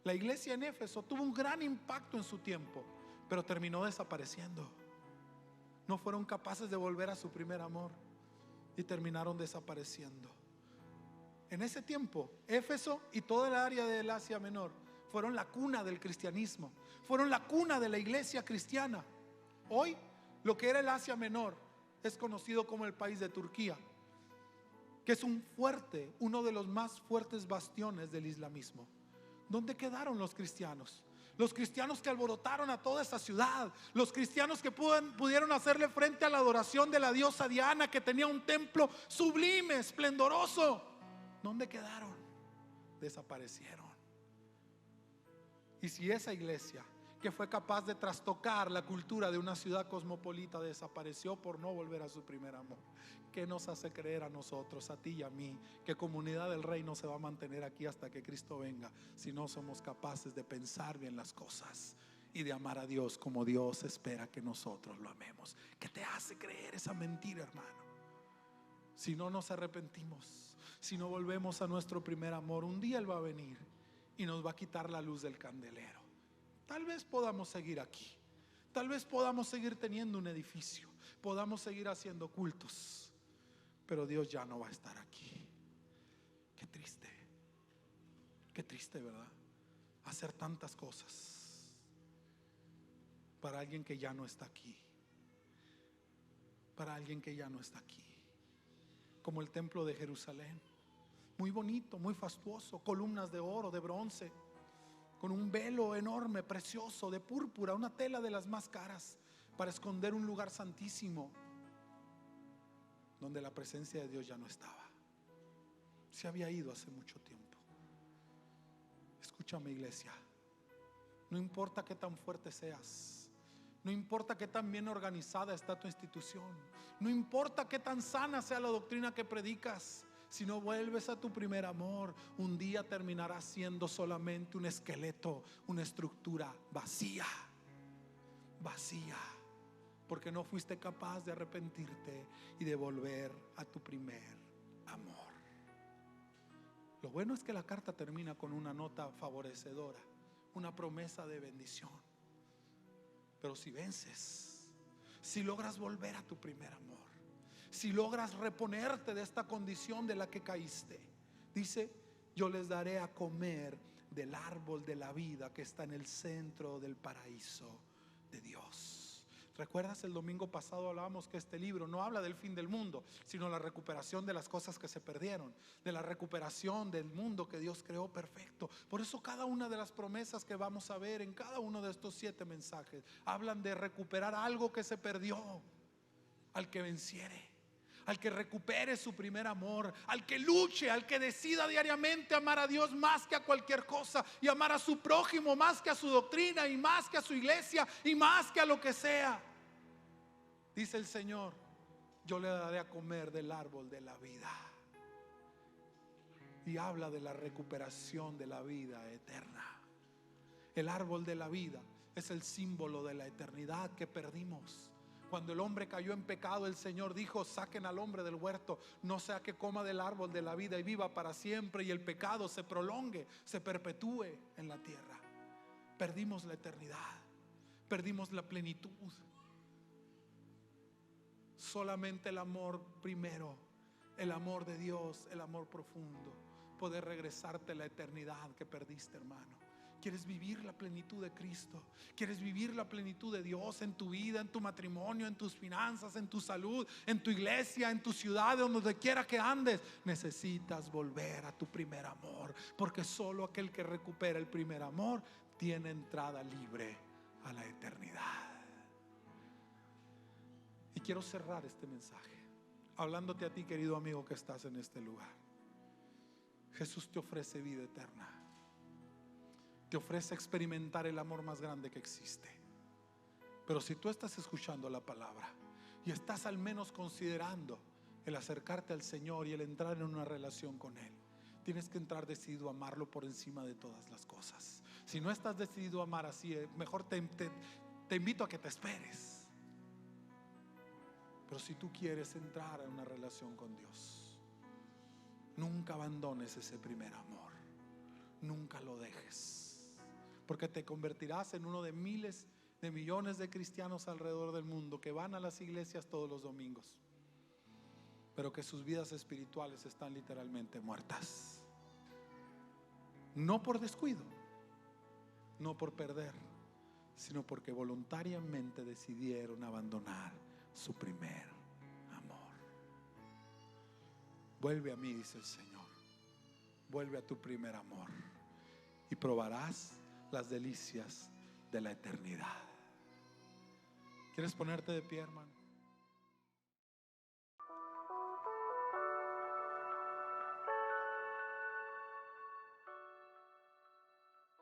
La iglesia en Éfeso tuvo un gran impacto en su tiempo, pero terminó desapareciendo. No fueron capaces de volver a su primer amor y terminaron desapareciendo. En ese tiempo, Éfeso y toda el área del Asia Menor fueron la cuna del cristianismo, fueron la cuna de la iglesia cristiana. Hoy, lo que era el Asia Menor es conocido como el país de Turquía, que es uno de los más fuertes bastiones del islamismo. ¿Dónde quedaron los cristianos? Los cristianos que alborotaron a toda esa ciudad, los cristianos que pudieron hacerle frente a la adoración de la diosa Diana, que tenía un templo sublime, esplendoroso. ¿Dónde quedaron? Desaparecieron. Y si esa iglesia, que fue capaz de trastocar la cultura de una ciudad cosmopolita, desapareció por no volver a su primer amor, ¿qué nos hace creer a nosotros, a ti y a mí, que Comunidad del Reino se va a mantener aquí hasta que Cristo venga, si no somos capaces de pensar bien las cosas y de amar a Dios como Dios espera que nosotros lo amemos? ¿Qué te hace creer esa mentira, hermano? Si no nos arrepentimos, si no volvemos a nuestro primer amor, un día Él va a venir y nos va a quitar la luz del candelero. Tal vez podamos seguir aquí, tal vez podamos seguir teniendo un edificio, podamos seguir haciendo cultos, pero Dios ya no va a estar aquí. Qué triste, ¿verdad? Hacer tantas cosas para alguien que ya no está aquí. Para alguien que ya no está aquí. Como el templo de Jerusalén, muy bonito, muy fastuoso, columnas de oro, de bronce, con un velo enorme, precioso, de púrpura, una tela de las más caras, para esconder un lugar santísimo donde la presencia de Dios ya no estaba. Se había ido hace mucho tiempo. Escúchame, iglesia, no importa qué tan fuerte seas, no importa qué tan bien organizada está tu institución, no importa qué tan sana sea la doctrina que predicas, si no vuelves a tu primer amor, un día terminarás siendo solamente un esqueleto, una estructura vacía, vacía, porque no fuiste capaz de arrepentirte y de volver a tu primer amor. Lo bueno es que la carta termina con una nota favorecedora, una promesa de bendición. Pero si vences, si logras volver a tu primer amor, si logras reponerte de esta condición de la que caíste, dice: yo les daré a comer del árbol de la vida que está en el centro del paraíso de Dios. ¿Recuerdas? El domingo pasado hablábamos que este libro no habla del fin del mundo, sino la recuperación de las cosas que se perdieron, de la recuperación del mundo que Dios creó perfecto. Por eso cada una de las promesas que vamos a ver en cada uno de estos 7 mensajes hablan de recuperar algo que se perdió. Al que venciere, al que recupere su primer amor, al que luche, al que decida diariamente amar a Dios más que a cualquier cosa, y amar a su prójimo más que a su doctrina, y más que a su iglesia, y más que a lo que sea. Dice el Señor: yo le daré a comer del árbol de la vida. Y habla de la recuperación de la vida eterna. El árbol de la vida es el símbolo de la eternidad que perdimos. Cuando el hombre cayó en pecado, el Señor dijo: saquen al hombre del huerto, no sea que coma del árbol de la vida y viva para siempre, y el pecado se prolongue, se perpetúe en la tierra. Perdimos la eternidad, perdimos la plenitud. Solamente el amor primero, el amor de Dios, el amor profundo, puede regresarte la eternidad que perdiste, hermano. ¿Quieres vivir la plenitud de Cristo? ¿Quieres vivir la plenitud de Dios en tu vida, en tu matrimonio, en tus finanzas, en tu salud, en tu iglesia, en tu ciudad, donde quiera que andes? Necesitas volver a tu primer amor, porque solo aquel que recupera el primer amor tiene entrada libre a la eternidad. Y quiero cerrar este mensaje hablándote a ti, querido amigo, que estás en este lugar. Jesús te ofrece vida eterna. Te ofrece experimentar el amor más grande que existe. Pero si tú estás escuchando la palabra y estás al menos considerando el acercarte al Señor y el entrar en una relación con Él, tienes que entrar decidido a amarlo por encima de todas las cosas. Si no estás decidido a amar así, mejor te invito a que te esperes. Pero si tú quieres entrar en una relación con Dios, nunca abandones ese primer amor. Nunca lo dejes, porque te convertirás en uno de miles de millones de cristianos alrededor del mundo que van a las iglesias todos los domingos, pero que sus vidas espirituales están literalmente muertas. No por descuido, no por perder, sino porque voluntariamente decidieron abandonar su primer amor. Vuelve a mí, dice el Señor. Vuelve a tu primer amor y probarás las delicias de la eternidad. ¿Quieres ponerte de pie, hermano?